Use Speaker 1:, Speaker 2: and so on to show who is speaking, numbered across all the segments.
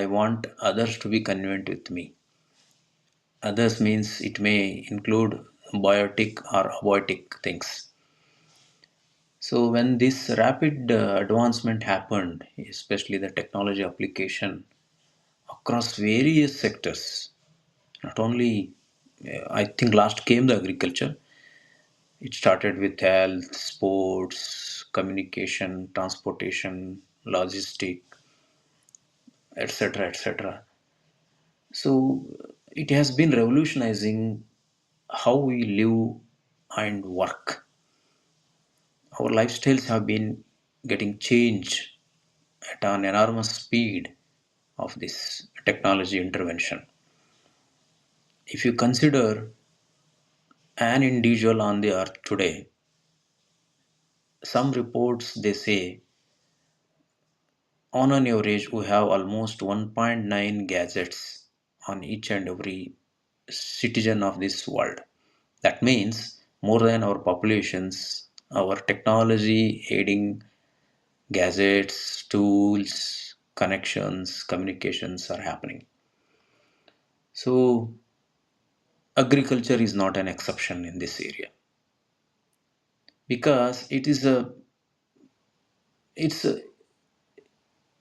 Speaker 1: I want others to be convenient with me. Others means it may include biotic or abiotic things. So when this rapid advancement happened, especially the technology application across various sectors, not only I think last came the agriculture. It started with health, sports, communication, transportation, logistic, etc., etc. So it has been revolutionizing how we live and work. Our lifestyles have been getting changed at an enormous speed of this technology intervention. If you consider an individual on the earth today, some reports they say on an average we have almost 1.9 gadgets on each and every citizen of this world. That means more than our populations, our technology aiding gadgets, tools, connections, communications are happening. So agriculture is not an exception in this area because it's a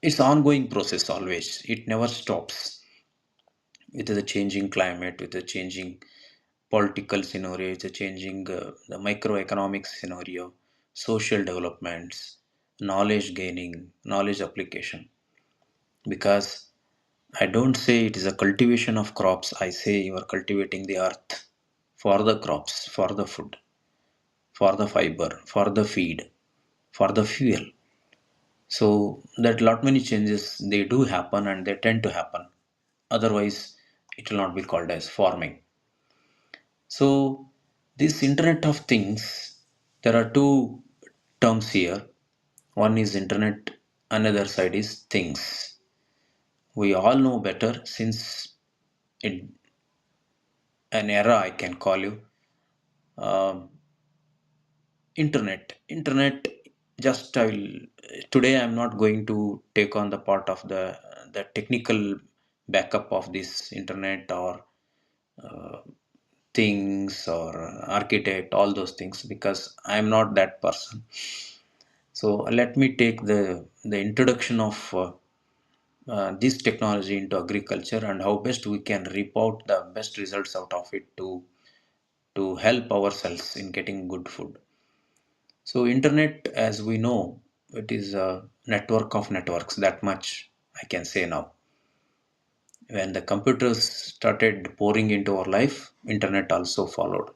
Speaker 1: it's ongoing process always. It never stops. With the changing climate, with the changing political scenario, with the changing the microeconomic scenario, social developments, knowledge gaining, knowledge application. Because I don't say it is a cultivation of crops, I say you are cultivating the earth for the crops, for the food, for the fiber, for the feed, for the fuel. So that lot many changes they do happen and they tend to happen. Otherwise, it will not be called as farming. So this Internet of Things, there are two terms here. One is Internet, another side is things. We all know better since in an era I can call you um, internet just I will today I'm not going to take on the part of the technical backup of this internet or uh, things or architect all those things because I'm not that person. So let me take the introduction of this technology into agriculture and how best we can reap out the best results out of it to help ourselves in getting good food. So internet, as we know, it is a network of networks. That much I can say now. When the computers started pouring into our life, internet also followed.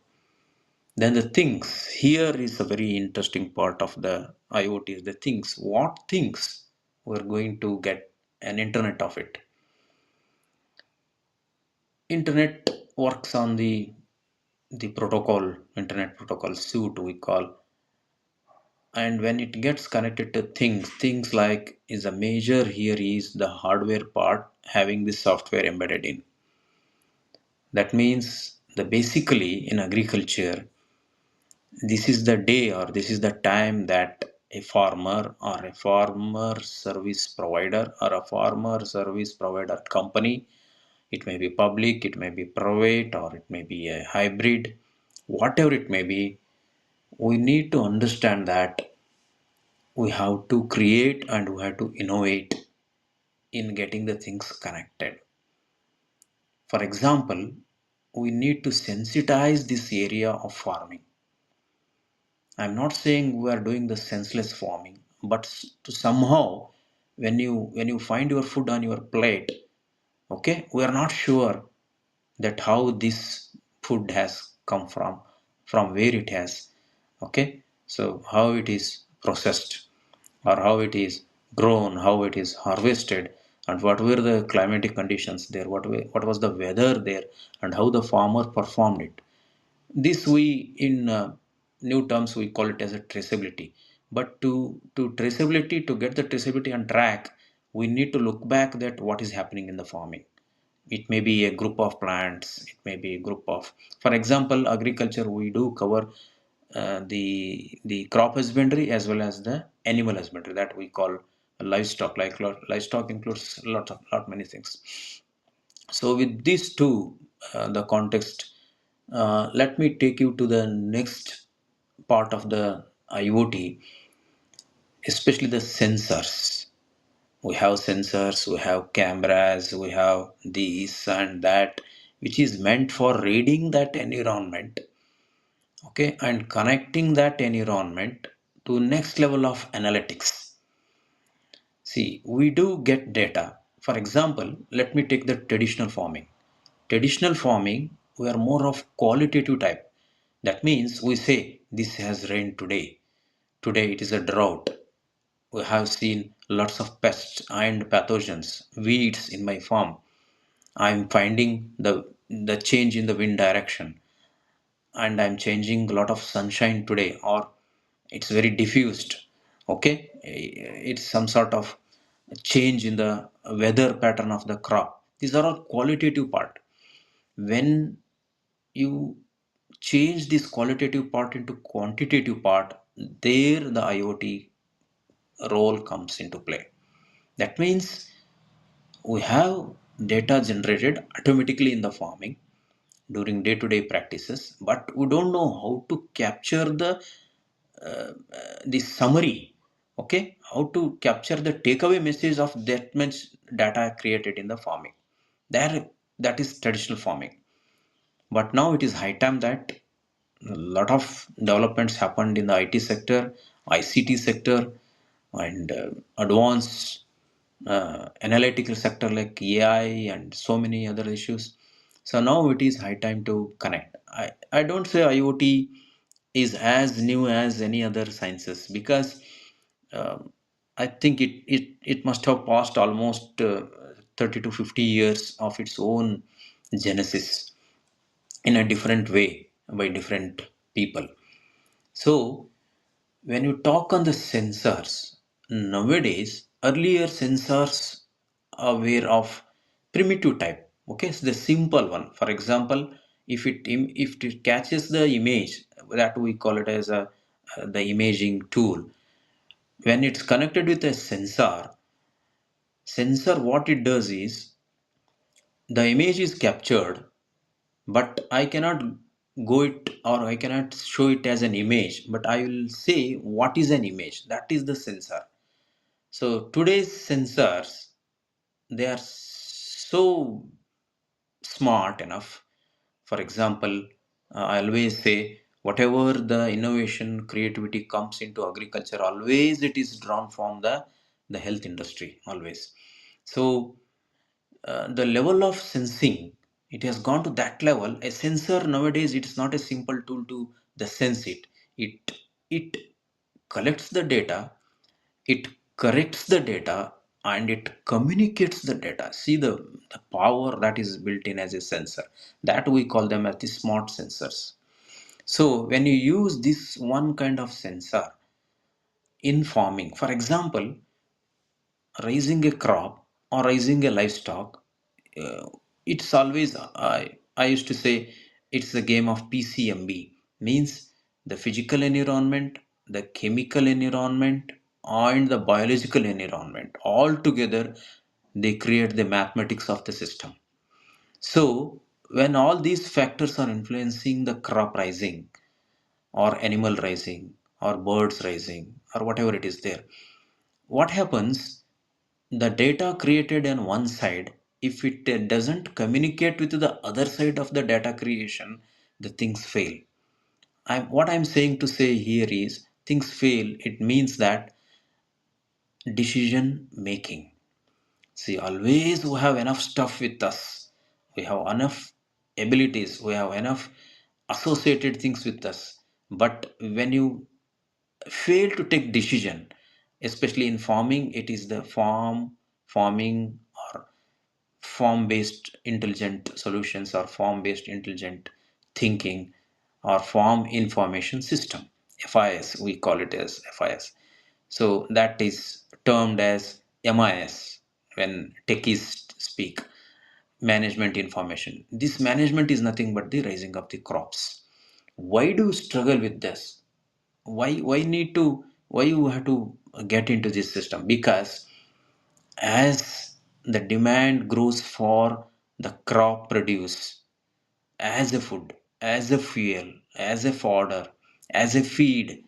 Speaker 1: Then the things. Here is a very interesting part of the IoT is the things. What things we're going to get an internet of it? Internet works on the protocol, internet protocol suite we call, and when it gets connected to things like is a major here is the hardware part having the software embedded in. That means the basically in agriculture this is the day or this is the time that a farmer or a farmer service provider or a farmer service provider company, it may be public, it may be private, or it may be a hybrid, whatever it may be, we need to understand that we have to create and we have to innovate in getting the things connected. For example, we need to sensitize this area of farming. I'm not saying we are doing the senseless farming, but to somehow when you find your food on your plate, okay, we are not sure that how this food has come from where it has, okay, so how it is processed or how it is grown, how it is harvested, and what were the climatic conditions there, what was the weather there, and how the farmer performed it. This we in new terms we call it as a traceability. But to traceability, to get the traceability on track, we need to look back that what is happening in the farming. It may be a group of plants, it may be a group of, for example, agriculture we do cover the crop husbandry as well as the animal husbandry that we call livestock. Like livestock includes lot many things. So with these two, the context, let me take you to the next part of the IoT, especially the sensors. We have sensors, we have cameras, we have this and that, which is meant for reading that environment, okay, and connecting that environment to next level of analytics. See, we do get data. For example, let me take the traditional farming. Traditional farming, we are more of qualitative type. That means we say this has rained today. Today it is a drought. We have seen lots of pests and pathogens, weeds in my farm. I'm finding the change in the wind direction, and I'm changing a lot of sunshine today, or it's very diffused. Okay, it's some sort of change in the weather pattern of the crop. These are all qualitative part. When you change this qualitative part into quantitative part, there the IoT role comes into play. That means we have data generated automatically in the farming during day-to-day practices, but we don't know how to capture the summary, okay, how to capture the takeaway message of that much data created in the farming. There, that is traditional farming. But now it is high time that a lot of developments happened in the IT sector, ICT sector, and advanced analytical sector like AI and so many other issues. So now it is high time to connect. I don't say IoT is as new as any other sciences, because I think it must have passed almost 30 to 50 years of its own genesis in a different way by different people. So when you talk on the sensors, nowadays, earlier sensors were of primitive type. Okay, so the simple one. For example, if it catches the image, that we call it as a the imaging tool. When it's connected with a sensor what it does is the image is captured, but I cannot go it, or I cannot show it as an image, but I will say what is an image. That is the sensor. So today's sensors, they are so smart enough. For example, I always say whatever the innovation creativity comes into agriculture, always it is drawn from the health industry always. So the level of sensing, it has gone to that level. A sensor nowadays, it's not a simple tool to the sense it collects the data, it corrects the data, and it communicates the data. See the power that is built in as a sensor, that we call them as the smart sensors. So when you use this one kind of sensor in farming, for example, raising a crop or raising a livestock, it's always, I used to say it's a game of PCMB, means the physical environment, the chemical environment, and the biological environment. All together, they create the mathematics of the system. So, when all these factors are influencing the crop rising, or animal rising, or birds rising, or whatever it is there, what happens, the data created on one side, if it doesn't communicate with the other side of the data creation, the things fail. What I'm saying to say here is things fail, it means that decision making. See, always we have enough stuff with us, we have enough abilities, we have enough associated things with us, but when you fail to take decision, especially in farming, it is the farming or form based intelligent solutions, or form based intelligent thinking, or form information system, FIS, we call it as FIS. So that is termed as MIS when techies speak, management information. This management is nothing but the raising of the crops. Why do you struggle with this? Why need to, why you have to get into this system? Because As the demand grows for the crop produce as a food, as a fuel, as a fodder, as a feed,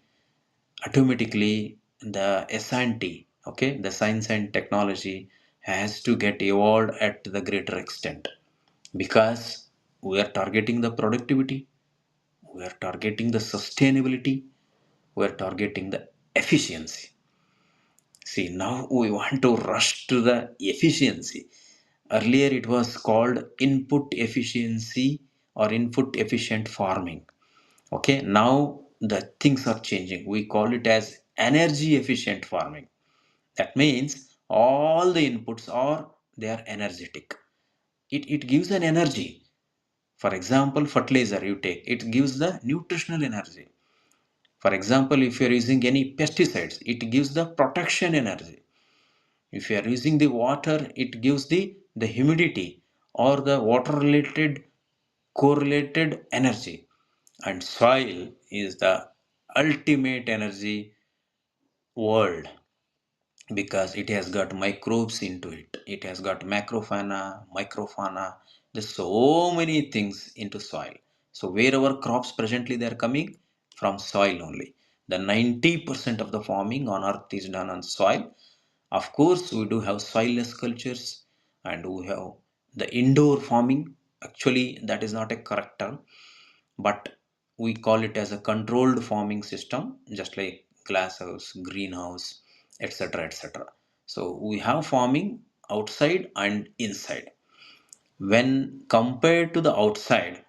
Speaker 1: automatically the S&T, okay, the science and technology has to get evolved at the greater extent, because we are targeting the productivity, we are targeting the sustainability, we are targeting the efficiency. See, now we want to rush to the efficiency. Earlier it was called input efficiency or input efficient farming. Okay, now the things are changing. We call it as energy efficient farming. That means all the inputs are, they are energetic. It gives an energy. For example, fertilizer you take, it gives the nutritional energy. For example, if you are using any pesticides, it gives the protection energy. If you are using the water, it gives the humidity or the water related correlated energy. And soil is the ultimate energy world, because it has got microbes into it. It has got macrofauna, microfauna. There's so many things into soil. So wherever crops presently they are coming from soil only. The 90% of the farming on earth is done on soil. Of course, we do have soilless cultures and we have the indoor farming. Actually, that is not a correct term, but we call it as a controlled farming system, just like glasshouse, greenhouse, etc. etc. So we have farming outside and inside. When compared to the outside,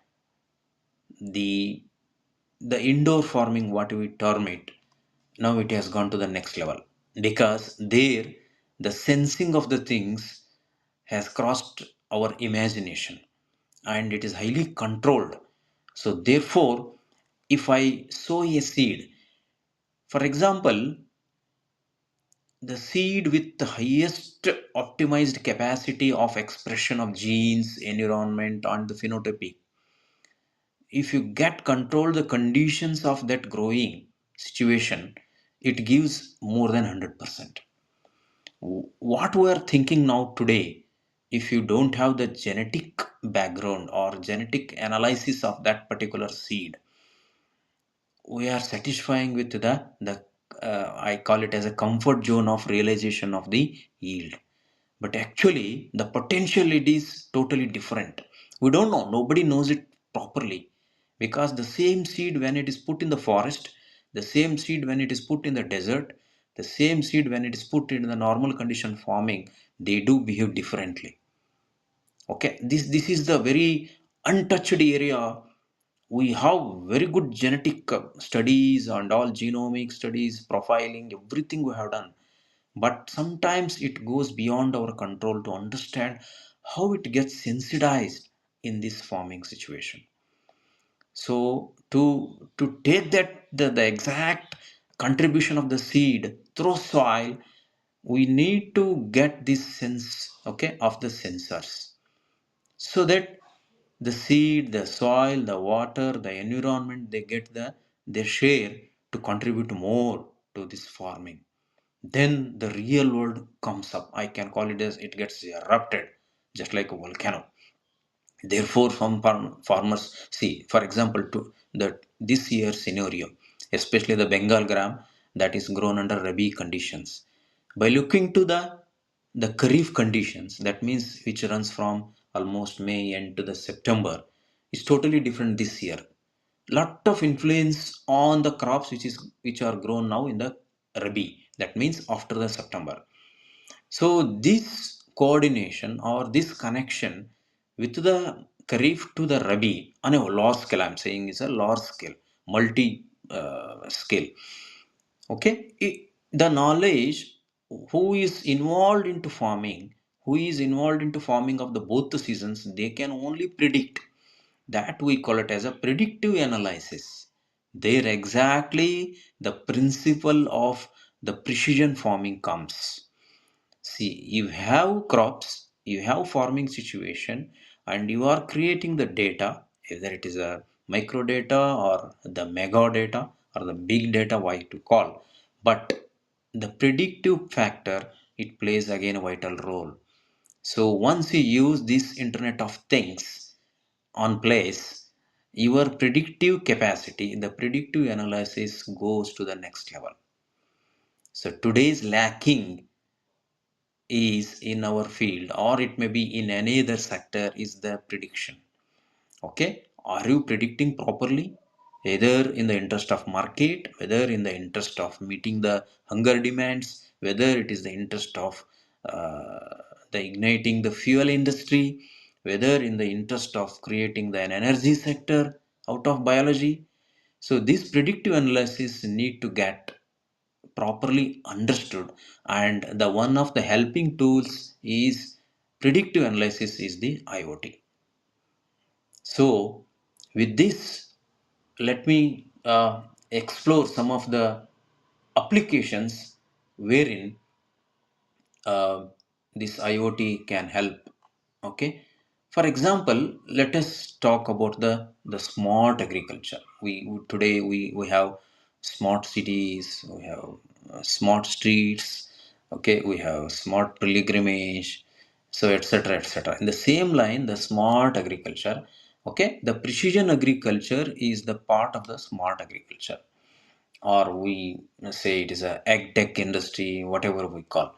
Speaker 1: the the indoor farming, what we term it, now it has gone to the next level, because there the sensing of the things has crossed our imagination and it is highly controlled. So therefore, if I sow a seed, for example, the seed with the highest optimized capacity of expression of genes, environment, and the phenotypic, if you get control the conditions of that growing situation, it gives more than 100%. What we are thinking now today, if you don't have the genetic background or genetic analysis of that particular seed, we are satisfying with the I call it as a comfort zone of realization of the yield. But actually the potential, it is totally different. We don't know, nobody knows it properly, because the same seed when it is put in the forest, the same seed when it is put in the desert, the same seed when it is put in the normal condition farming, they do behave differently. Okay, this is the very untouched area. We have very good genetic studies and all genomic studies, profiling, everything we have done, but sometimes it goes beyond our control to understand how it gets sensitized in this farming situation. So to take that the exact contribution of the seed through soil, we need to get this sense, okay, of the sensors, so that the seed, the soil, the water, the environment, they get their share to contribute more to this farming. Then the real world comes up. I can call it as it gets erupted, just like a volcano. Therefore, some farmers see, for example, to the this year scenario, especially the Bengal gram that is grown under Rabi conditions. By looking to the Kharif conditions, that means which runs from almost May end to the September, is totally different this year. Lot of influence on the crops which are grown now in the Rabi. That means after the September. So this coordination or this connection with the Kharif to the Rabi on a large scale, I'm saying is a large scale, multi scale. Okay, the knowledge, who is involved into farming, who is involved into farming of the both the seasons, they can only predict. That we call it as a predictive analysis. There exactly the principle of the precision farming comes. See, you have crops, you have farming situation, and you are creating the data, either it is a micro data or the mega data or the big data, why to call. But the predictive factor it plays again a vital role. So once you use this Internet of Things on place, your predictive capacity, the predictive analysis goes to the next level. So today's lacking is in our field, or it may be in any other sector, is the prediction. Okay, are you predicting properly, either in the interest of market, whether in the interest of meeting the hunger demands, whether it is the interest of the igniting the fuel industry, whether in the interest of creating the an energy sector out of biology? So this predictive analysis need to get properly understood, and the one of the helping tools is predictive analysis is the IoT. So, with this, let me explore some of the applications wherein uh, this IoT can help. Okay, for example, let us talk about the smart agriculture. Today we have smart cities, we have smart streets. Okay, we have smart pilgrimage, so etc etc. In the same line, the smart agriculture. Okay, the precision agriculture is the part of the smart agriculture, or we say it is a ag tech industry, whatever we call.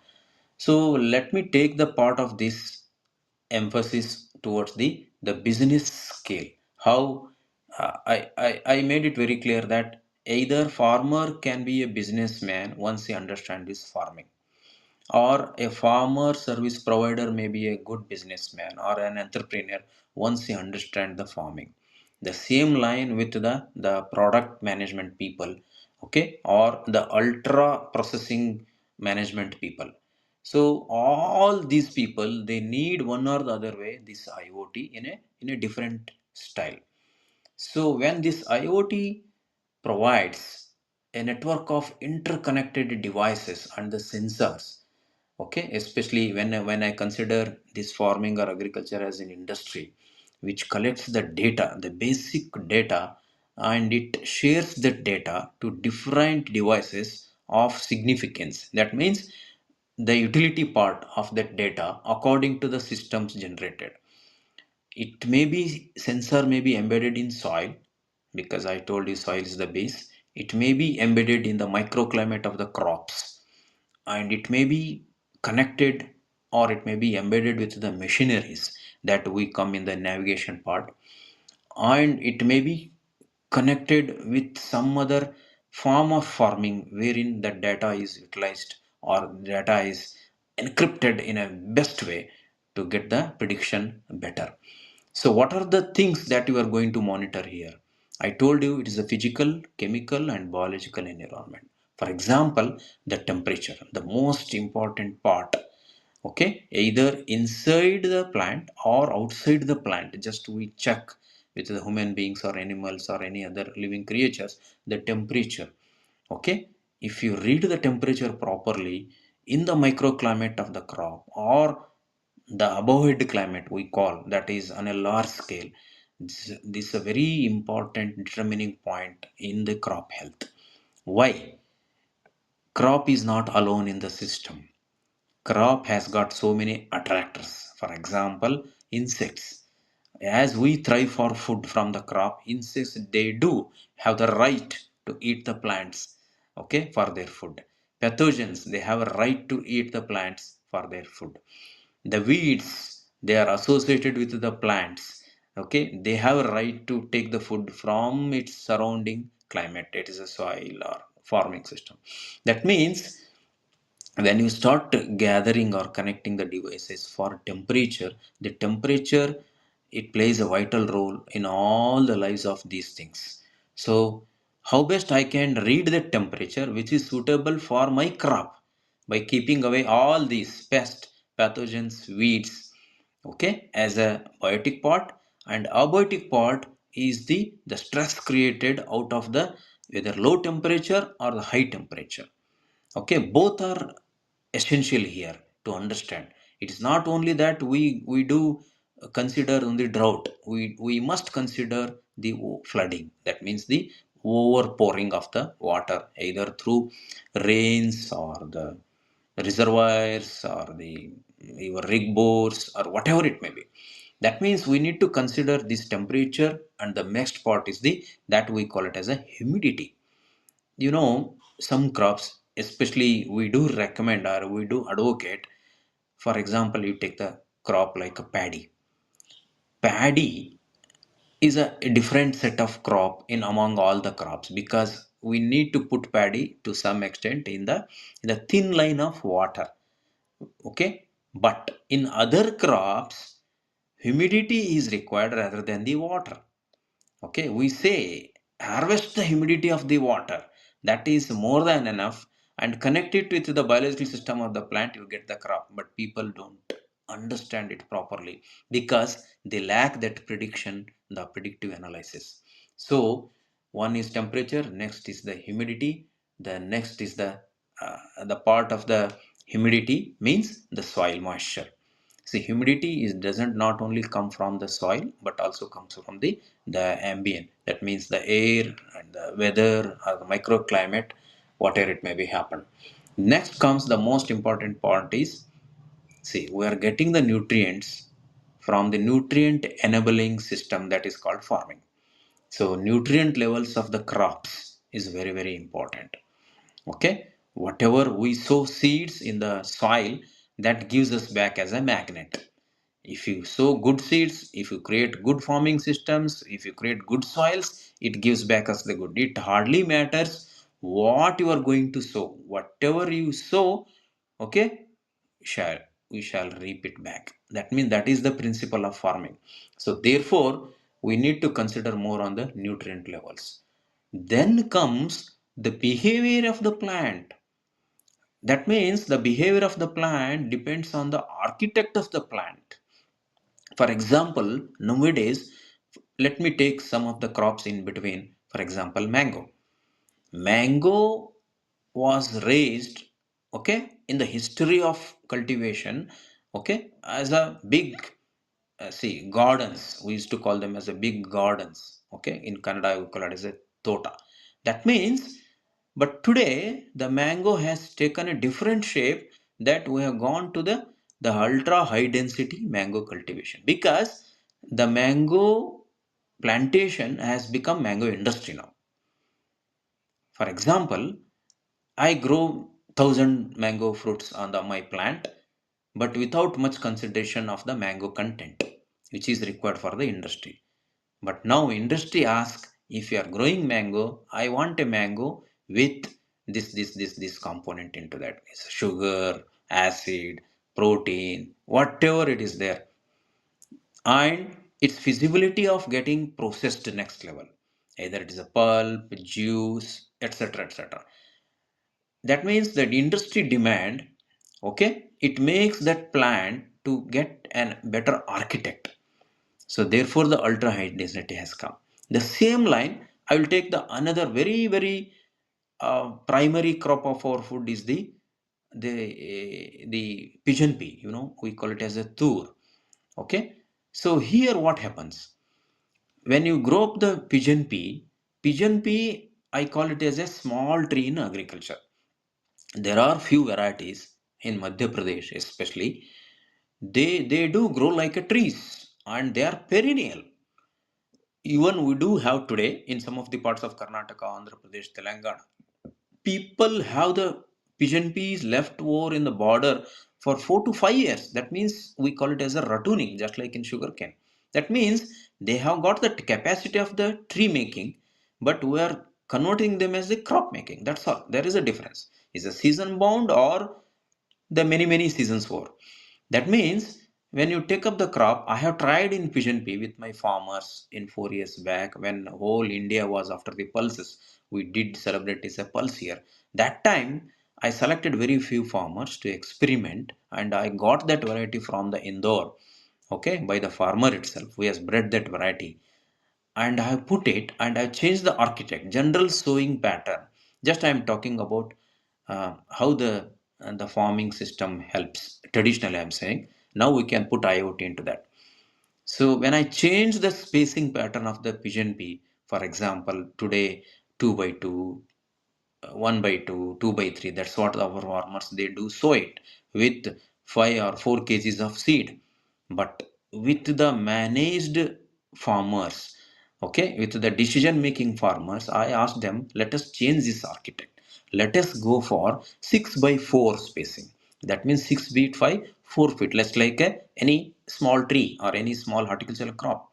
Speaker 1: So let me take the part of this emphasis towards the business scale. How I made it very clear that either farmer can be a businessman once he understands this farming, or a farmer service provider may be a good businessman or an entrepreneur once he understands the farming. The same line with the product management people, okay, or the ultra processing management people. So all these people, they need one or the other way this IoT in a different style. So when this IoT provides a network of interconnected devices and the sensors, okay, especially when I consider this farming or agriculture as an industry which collects the data, the basic data, and it shares the data to different devices of significance. That means the utility part of that data according to the systems generated. It may be sensor may be embedded in soil, because I told you soil is the base. It may be embedded in the microclimate of the crops, and it may be connected, or it may be embedded with the machineries that we come in the navigation part, and it may be connected with some other form of farming wherein the data is utilized or data is encrypted in a best way to get the prediction better. So what are the things that you are going to monitor here? I told you it is a physical, chemical and biological environment. For example, the temperature, the most important part. Okay, either inside the plant or outside the plant. Just we check with the human beings or animals or any other living creatures, the temperature. Okay, if you read the temperature properly in the microclimate of the crop, or the above head climate we call, that is on a large scale, this is a very important determining point in the crop health. Why? Crop is not alone in the system. Crop has got so many attractors. For example, insects. As we thrive for food from the crop, insects, they do have the right to eat the plants, okay, for their food. Pathogens, they have a right to eat the plants for their food. The weeds, they are associated with the plants, okay, they have a right to take the food from its surrounding climate, it is a soil or farming system. That means when you start gathering or connecting the devices for temperature, the temperature, it plays a vital role in all the lives of these things. So how best I can read the temperature which is suitable for my crop? By keeping away all these pests, pathogens, weeds, okay, as a biotic part. And abiotic part is the stress created out of the either low temperature or the high temperature. Okay, both are essential here to understand. It is not only that we do consider only drought, we must consider the flooding. That means the overpouring of the water either through rains or the reservoirs or the your rig bores or whatever it may be. That means we need to consider this temperature, and the next part is the that we call it as a humidity. You know, some crops, especially we do recommend or we do advocate. For example, you take the crop like a paddy. Paddy is a different set of crop in among all the crops, because we need to put paddy to some extent in the thin line of water. Okay, but in other crops humidity is required rather than the water. Okay, we say harvest the humidity of the water, that is more than enough, and connect it with the biological system of the plant, you get the crop. But people don't understand it properly because they lack that prediction, the predictive analysis. So one is temperature, next is the humidity, the next is the part of the humidity means the soil moisture. See, humidity is doesn't not only come from the soil but also comes from the ambient. That means the air and the weather or the microclimate, whatever it may be happen. Next comes the most important part is, see, we are getting the nutrients from the nutrient enabling system that is called farming. So nutrient levels of the crops is very very important. Okay, whatever we sow seeds in the soil, that gives us back as a magnet. If you sow good seeds, if you create good farming systems, if you create good soils, it gives back us the good. It hardly matters what you are going to sow. Whatever you sow, okay, shall we shall reap it back. That means that is the principle of farming. So therefore, we need to consider more on the nutrient levels. Then comes the behavior of the plant. That means the behavior of the plant depends on the architect of the plant. For example, nowadays, let me take some of the crops in between. For example, mango. Mango was raised, okay, in the history of cultivation, okay, as a big, see, gardens. We used to call them as a big gardens, okay. In Kannada, we call it as a tota. That means, but today the mango has taken a different shape, that we have gone to the ultra high density mango cultivation, because the mango plantation has become mango industry now. For example, I grow 1,000 mango fruits on my plant, but without much consideration of the mango content, which is required for the industry. But now industry asks, if you are growing mango, I want a mango with this component into that. It's sugar, acid, protein, whatever it is there, and its feasibility of getting processed next level. Either it is a pulp, juice, etc. etc. That means that industry demand, okay, it makes that plant to get a better architect. So therefore the ultra high density has come. The same line, I will take the another very very primary crop of our food is the pigeon pea. You know, we call it as a tur. Okay, so here what happens when you grow up the pigeon pea? Pigeon pea, I call it as a small tree in agriculture. There are few varieties in Madhya Pradesh, especially they do grow like a trees, and they are perennial. Even we do have today in some of the parts of Karnataka, Andhra Pradesh, Telangana, people have the pigeon peas left over in the border for 4 to 5 years. That means we call it as a ratooning, just like in sugarcane. That means they have got the capacity of the tree making, but we are converting them as a crop making. That's all. There is a difference. Is a season bound or the many many seasons for. That means when you take up the crop, I have tried in pigeon pea with my farmers in 4 years back when whole India was after the pulses. We did celebrate as a pulse year. That time I selected very few farmers to experiment, and I got that variety from the Indore, okay, by the farmer itself who has bred that variety. And I have put it and I changed the architect, general sowing pattern. Just I am talking about how the farming system helps. Traditionally, I am saying now we can put IoT into that. So when I change the spacing pattern of the pigeon pea, for example, today 2 by 2, 1 by 2, 2 by 3. That's what our farmers they do sow it with 5 or 4 kgs of seed. But with the managed farmers, okay, with the decision making farmers, I asked them, let us change this architect. Let us go for 6 by 4 spacing. That means 6 feet by 4 feet, less like any small tree or any small horticultural crop.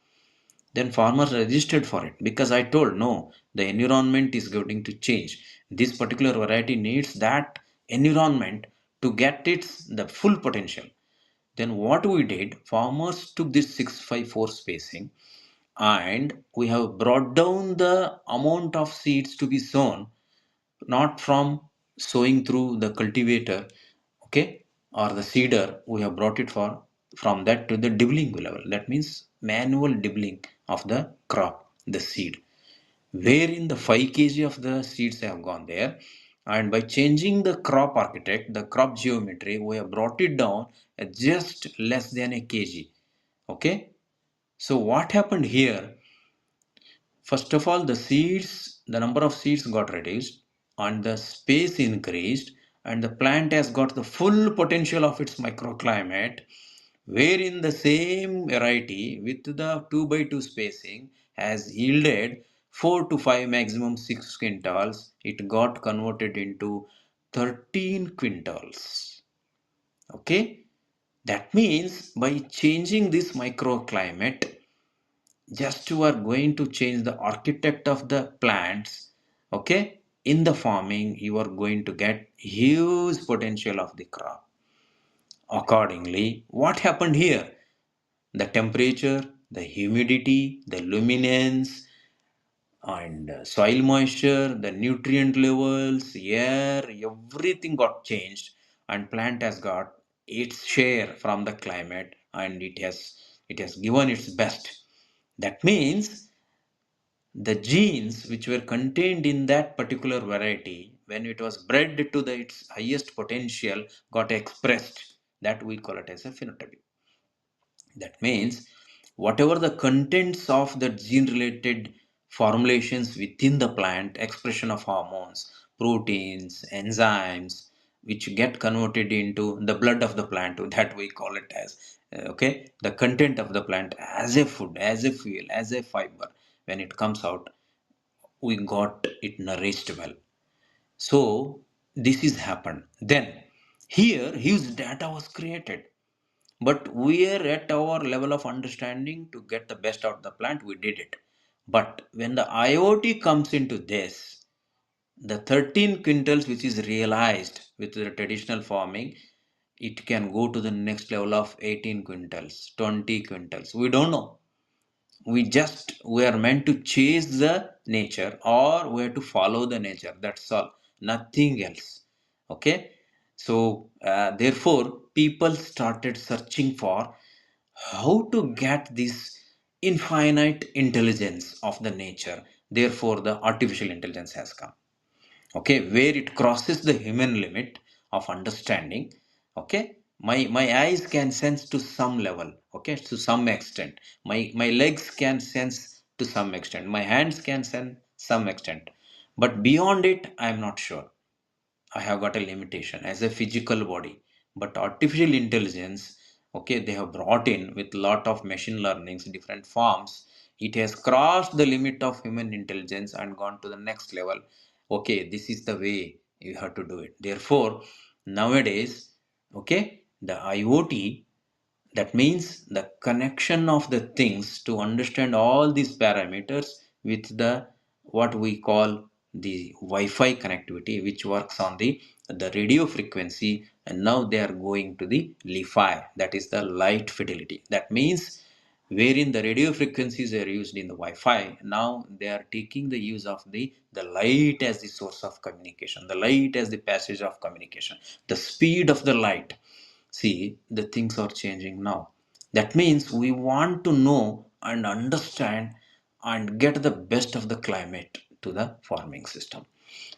Speaker 1: Then farmers registered for it because I told no, the environment is going to change. This particular variety needs that environment to get its the full potential. Then what we did, farmers took this 654 spacing and we have brought down the amount of seeds to be sown, not from sowing through the cultivator, okay, or the seeder. We have brought it for from that to the dibbling level. That means manual dibbling of the crop, the seed, wherein the 5 kg of the seeds have gone there. And by changing the crop architect, the crop geometry, we have brought it down at just less than a kg. Okay, so what happened here? First of all, the number of seeds got reduced and the space increased, and the plant has got the full potential of its microclimate, wherein the same variety with the 2 by 2 spacing has yielded 4 to 5, maximum 6 quintals. It got converted into 13 quintals. Okay, that means by changing this microclimate, just you are going to change the architect of the plants, okay, in the farming you are going to get huge potential of the crop. Accordingly, what happened here, the temperature, the humidity, the luminance, and soil moisture, the nutrient levels, air, everything got changed, and plant has got its share from the climate, and it has given its best. That means the genes which were contained in that particular variety, when it was bred to its highest potential, got expressed. That we call it as a phenotype. That means whatever the contents of the gene related formulations within the plant, expression of hormones, proteins, enzymes, which get converted into the blood of the plant, that we call it as okay, the content of the plant as a food, as a fuel, as a fiber, when it comes out, we got it nourished well. So this is happened. Then here huge data was created, but we are at our level of understanding to get the best out of the plant, we did it. But when the IoT comes into this, the 13 quintals which is realized with the traditional farming, it can go to the next level of 18 quintals, 20 quintals, we don't know. We are meant to chase the nature, or we have to follow the nature, that's all, nothing else. Okay, so therefore people started searching for how to get this infinite intelligence of the nature. Therefore the artificial intelligence has come, okay, where it crosses the human limit of understanding. Okay, my eyes can sense to some level, okay, to some extent. My legs can sense to some extent, my hands can sense some extent, but beyond it I am not sure. I have got a limitation as a physical body. But artificial intelligence, okay, they have brought in with lot of machine learnings, different forms. It has crossed the limit of human intelligence and gone to the next level. Okay, this is the way you have to do it. Therefore, nowadays, okay, the IoT, that means the connection of the things to understand all these parameters with the what we call the Wi-Fi connectivity, which works on the radio frequency, and now they are going to the Li-Fi, that is the light fidelity. That means wherein the radio frequencies are used in the Wi-Fi, now they are taking the use of the light as the source of communication, the light as the passage of communication, the speed of the light. See, the things are changing now. That means we want to know and understand and get the best of the climate to the farming system.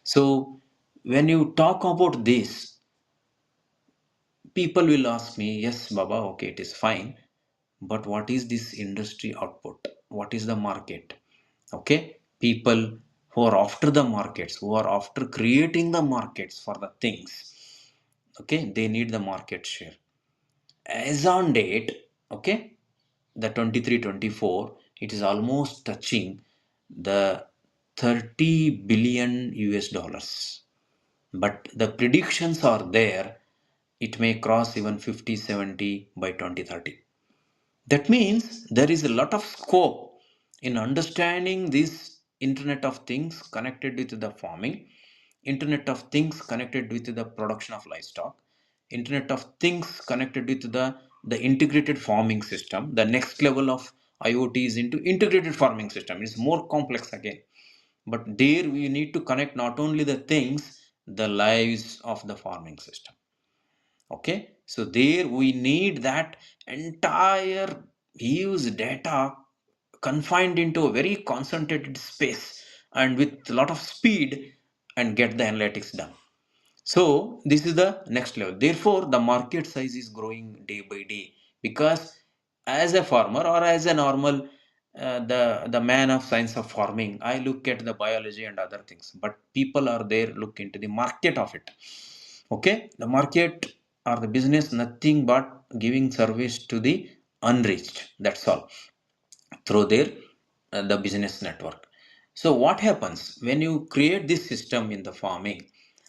Speaker 1: So, when you talk about this, people will ask me, yes, Baba, okay, it is fine, but what is this industry output? What is the market? Okay, people who are after the markets, who are after creating the markets for the things. Okay, they need the market share. As on date, okay, the 23-24, it is almost touching the 30 billion US dollars. But the predictions are there, it may cross even 50-70 by 2030. That means there is a lot of scope in understanding this Internet of Things connected with the farming, Internet of Things connected with the production of livestock, Internet of Things connected with the integrated farming system. The next level of IoT is into integrated farming system. It's more complex again. But there we need to connect not only the things, the lives of the farming system. Okay, so there we need that entire huge data confined into a very concentrated space and with a lot of speed and get the analytics done. So this is the next level. Therefore, the market size is growing day by day because as a farmer or as a normal the man of science of farming, I look at the biology and other things, but people are there look into the market of it. Okay, the market or the business nothing but giving service to the unreached. That's all through their the business network. So what happens when you create this system in the farming,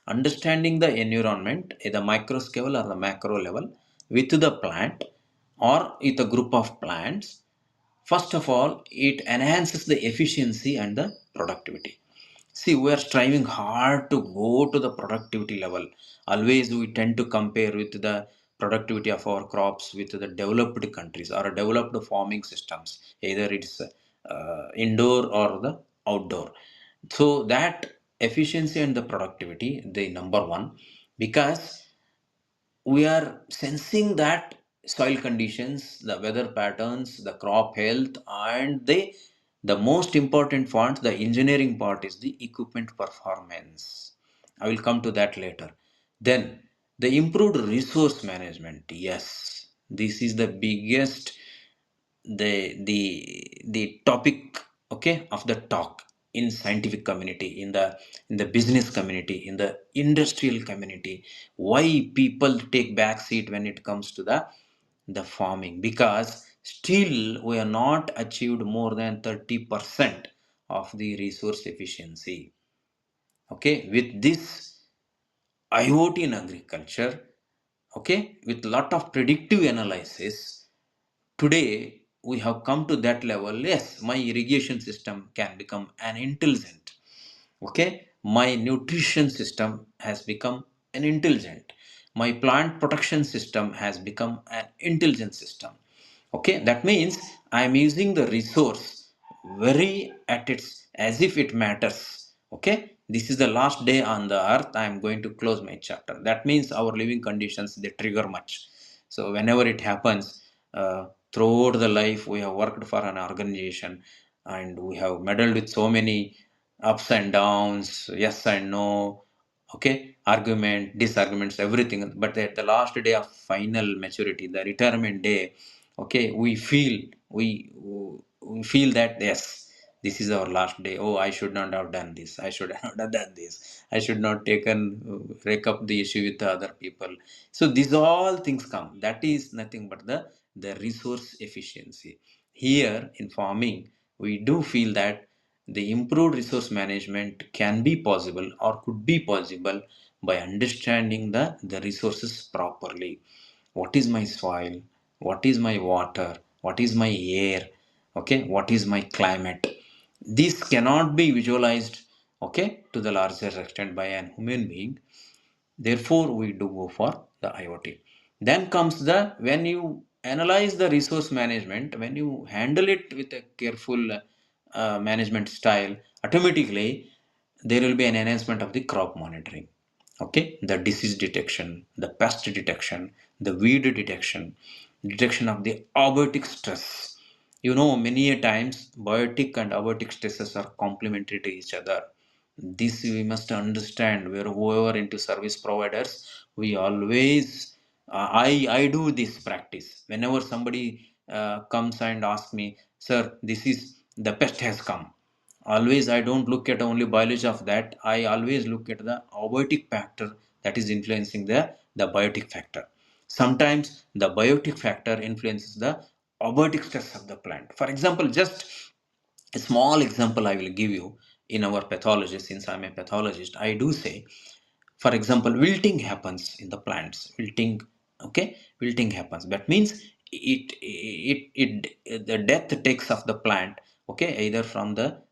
Speaker 1: understanding the environment at the micro scale or the macro level with the plant or with a group of plants, first of all it enhances the efficiency and the productivity. See, we are striving hard to go to the productivity level. Always we tend to compare with the productivity of our crops with the developed countries or developed farming systems, either it's indoor or the outdoor. So that efficiency and the productivity, the number one, because we are sensing that soil conditions, the weather patterns, the crop health, and the most important part, the engineering part, is the equipment performance. I will come to that later. Then the improved resource management. Yes, this is the biggest the topic, okay, of the talk in scientific community, in the business community, in the industrial community. Why people take back seat when it comes to the farming? Because still we are not achieved more than 30% of the resource efficiency. Okay, with this IoT in agriculture, okay, with lot of predictive analysis, today we have come to that level. Yes, my irrigation system can become an intelligent. Okay, my nutrition system has become an intelligent. My plant protection system has become an intelligent system. Okay, that means I am using the resource very at its as if it matters. Okay, this is the last day on the earth. I am going to close my chapter. That means our living conditions they trigger much. So whenever it happens, throughout the life we have worked for an organization and we have meddled with so many ups and downs, yes and no, okay, argument, disarguments, everything. But at the last day of final maturity, the retirement day, okay, we feel that yes, this is our last day. Oh, I should not have done this. I should not have done this. I should not taken rake up the issue with the other people. So these all things come. That is nothing but the resource efficiency. Here in farming, we do feel that the improved resource management can be possible or could be possible by understanding the resources properly. What is my soil? What is my water? What is my air? Okay, what is my climate? This cannot be visualized, okay, to the larger extent by an human being. Therefore, we do go for the IoT. Then comes the when you analyze the resource management, when you handle it with a careful management style, automatically there will be an enhancement of the crop monitoring. Okay, the disease detection, the pest detection, the weed detection, detection of the abiotic stress. You know, many a times biotic and abiotic stresses are complementary to each other. This we must understand. Where whoever into service providers, we always I do this practice whenever somebody comes and asks me, sir, this is the pest has come, always I don't look at only biology of that. I always look at the abiotic factor that is influencing the biotic factor. Sometimes the biotic factor influences the abiotic stress of the plant. For example, just a small example I will give you. In our pathology, since I'm a pathologist, I do say, for example, wilting happens in the plants. Wilting, okay, wilting happens. That means the death takes of the plant, okay, either from the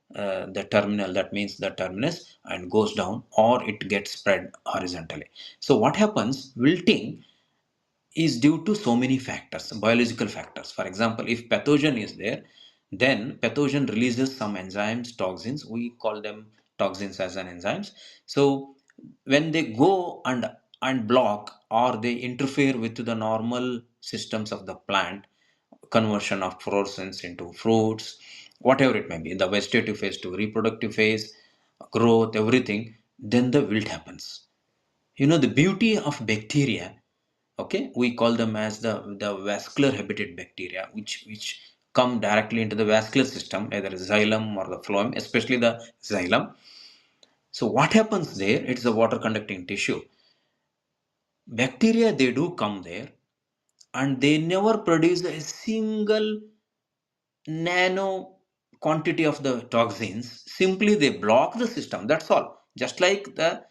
Speaker 1: terminal, that means the terminus, and goes down, or it gets spread horizontally. So what happens, wilting is due to so many factors, biological factors. For example, if pathogen is there, then pathogen releases some enzymes, toxins. We call them toxins as an enzymes. So when they go and block, or they interfere with the normal systems of the plant, conversion of fluorescence into fruits, whatever it may be, the vegetative phase to reproductive phase, growth, everything, then the wilt happens. You know, the beauty of bacteria, okay, we call them as the vascular habitat bacteria, which come directly into the vascular system, either xylem or the phloem, especially the xylem. So what happens there, it's a water conducting tissue. Bacteria, they do come there, and they never produce a single nano quantity of the toxins. Simply they block the system, that's all. Just like the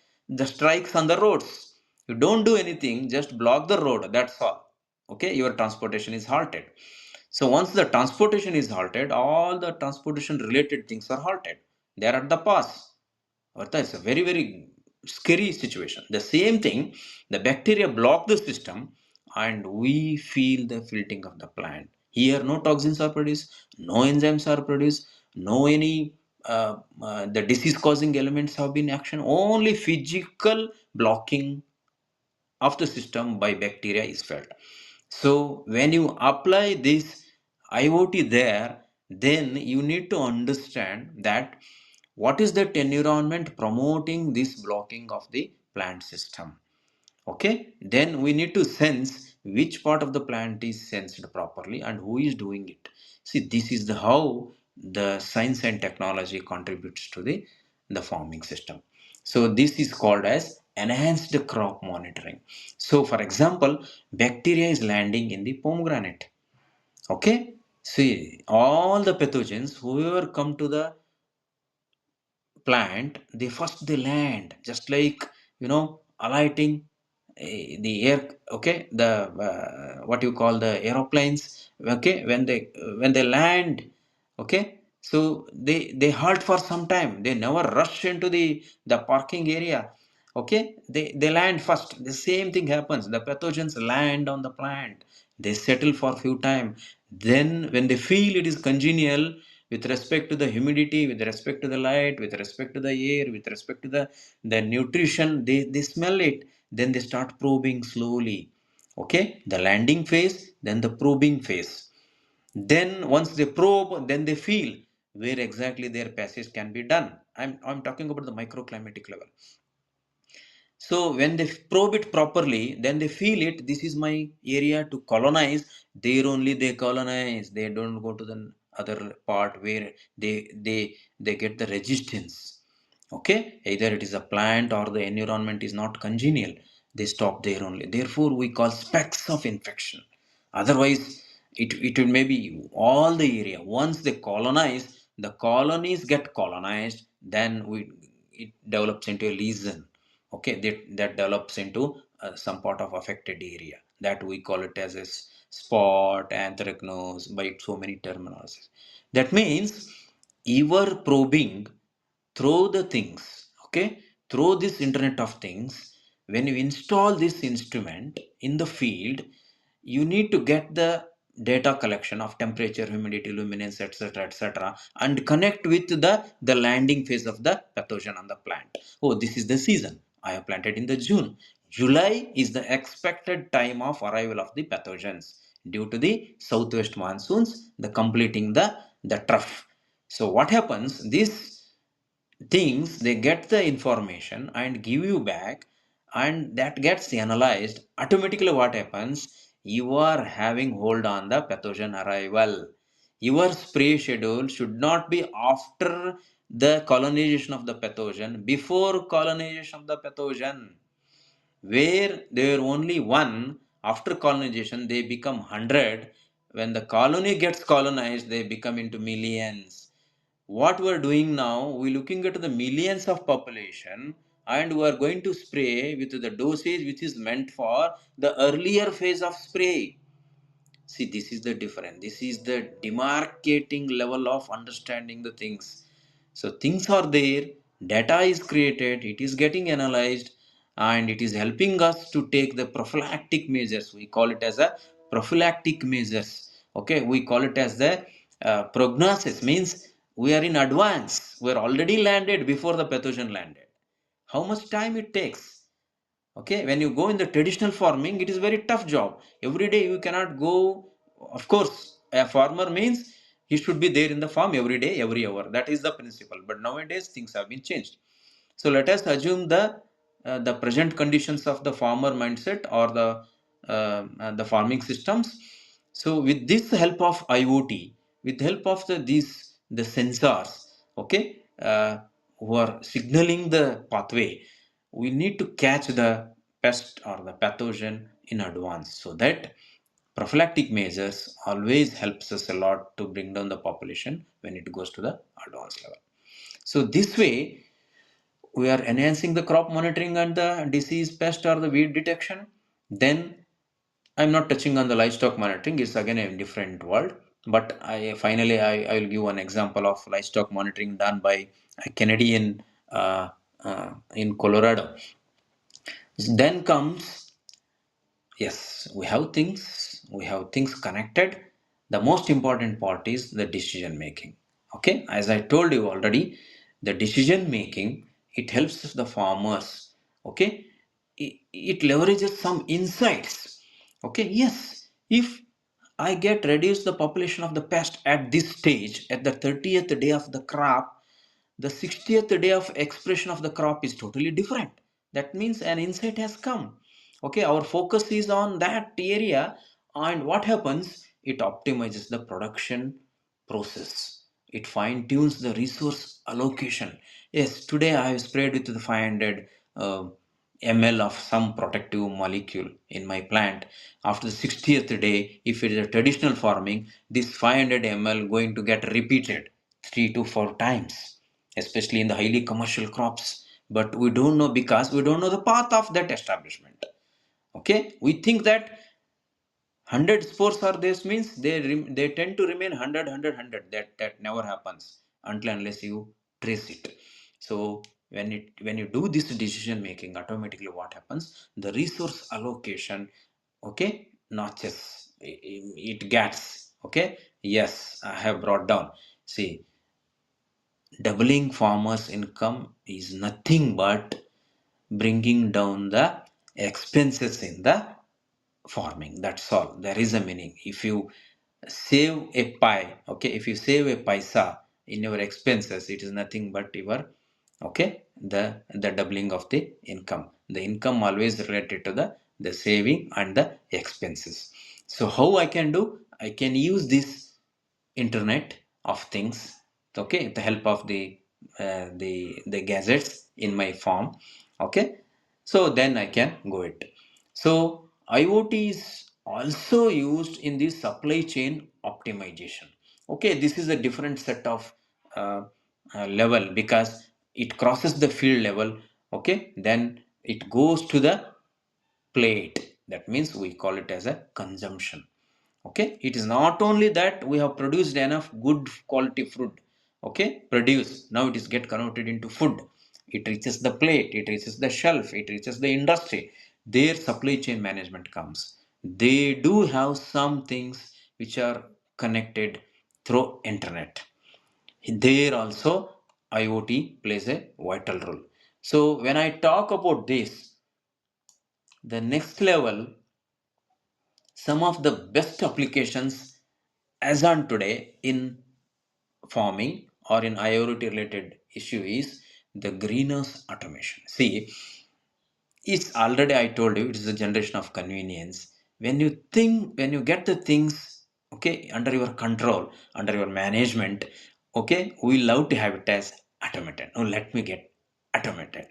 Speaker 1: strikes on the roads, you don't do anything, just block the road, that's all. Okay, your transportation is halted. So once the transportation is halted, all the transportation related things are halted. They are at the pass. Artha, it's a very, very scary situation. The same thing, the bacteria block the system, and we feel the wilting of the plant. Here, no toxins are produced, no enzymes are produced, no any the disease causing elements have been action. Only physical blocking of the system by bacteria is felt. So when you apply this IoT there, then you need to understand that what is that environment promoting this blocking of the plant system. Okay, then we need to sense which part of the plant is sensed properly and who is doing it. See, this is the how the science and technology contributes to the farming system. So this is called as enhanced crop monitoring. So for example, bacteria is landing in the pomegranate. Okay, see, all the pathogens whoever come to the plant, they first they land, just like, you know, alighting the air, okay, the what you call the aeroplanes, okay, when they land, okay, so they halt for some time, they never rush into the parking area. Okay, they land first. The same thing happens, the pathogens land on the plant, they settle for few time. Then when they feel it is congenial with respect to the humidity, with respect to the light, with respect to the air, with respect to the nutrition, they smell it, then they start probing slowly. Okay, the landing phase, then the probing phase. Then once they probe, then they feel where exactly their passage can be done. I'm talking about the microclimatic level. So when they probe it properly, then they feel it. This is my area to colonize. There only they colonize. They don't go to the other part where they get the resistance. Okay, either it is a plant or the environment is not congenial. They stop there only. Therefore, we call specks of infection. Otherwise, it will maybe all the area. Once they colonize, the colonies get colonized. Then it develops into a lesion. Okay, that develops into some part of affected area, that we call it as a spot, anthracnose, by so many terminologies. That means you are probing through the things, okay, through this internet of things. When you install this instrument in the field, you need to get the data collection of temperature, humidity, luminance, etc., etc., and connect with the landing phase of the pathogen on the plant. Oh, this is the season, I have planted in the June. July is the expected time of arrival of the pathogens due to the southwest monsoons, the completing the trough. So what happens, this things, they get the information and give you back, and that gets analyzed automatically. What happens, you are having hold on the pathogen arrival. Your spray schedule should not be after the colonization of the pathogen, before colonization of the pathogen, where they were only one, after colonization they become 100. When the colony gets colonized, they become into millions. What we're doing now, we're looking at the millions of population, and we are going to spray with the dosage which is meant for the earlier phase of spray. See, this is the difference. This is the demarcating level of understanding the things. So things are there, data is created, it is getting analyzed, and it is helping us to take the prophylactic measures. We call it as a prophylactic measures. Okay, we call it as the prognosis. Means we are in advance. We are already landed before the pathogen landed. How much time it takes? Okay, when you go in the traditional farming, it is very tough job. Every day you cannot go. Of course, a farmer means he should be there in the farm every day, every hour. That is the principle. But nowadays things have been changed. So let us assume the present conditions of the farmer mindset, or the farming systems. So with this help of IoT, with help of the sensors, okay, who are signaling the pathway, we need to catch the pest or the pathogen in advance, so that prophylactic measures always helps us a lot to bring down the population when it goes to the advanced level. So this way we are enhancing the crop monitoring and the disease, pest or the weed detection. Then I'm not touching on the livestock monitoring, it's again a different world. But I will give one example of livestock monitoring done by a Canadian in Colorado. Then comes, yes, we have things connected. The most important part is the decision making. Okay, as I told you already, the decision making, it helps the farmers. Okay, it leverages some insights. Okay, yes, if I get reduce the population of the pest at this stage, at the 30th day of the crop, the 60th day of expression of the crop is totally different. That means an insight has come. Okay, our focus is on that area, and what happens? It optimizes the production process. It fine tunes the resource allocation. Yes, today I have sprayed with the 500 ml of some protective molecule in my plant. After the 60th day, if it is a traditional farming, this 500 ml going to get repeated 3 to 4 times, especially in the highly commercial crops. But we don't know, because we don't know the path of that establishment. Okay, we think that 100 spores are this, means they tend to remain 100. That never happens until unless you trace it. So when you do this decision making, automatically what happens, the resource allocation, okay, notches, it gets, okay. Yes, I have brought down. See, doubling farmers income is nothing but bringing down the expenses in the farming. That's all. There is a meaning. If you save a pie, okay, if you save a paisa in your expenses, it is nothing but your, okay, the doubling of the income. The income always related to the saving and the expenses. So how I can do, I can use this internet of things, okay, the help of the gadgets in my farm. Okay, so then I can go it. So IoT is also used in the supply chain optimization. Okay, this is a different set of level, because it crosses the field level. Okay, then it goes to the plate. That means we call it as a consumption. Okay, it is not only that we have produced enough good quality food, okay, produce, now it is get converted into food. It reaches the plate, it reaches the shelf, it reaches the industry. Their supply chain management comes. They do have some things which are connected through internet. There also IoT plays a vital role. So when I talk about this, the next level, some of the best applications as on today in farming or in IoT related issue is the greenhouse automation. See, it's already, I told you, it is a generation of convenience. When you think, when you get the things, okay, under your control, under your management, okay, we love to have it as automated. Now let me get automated.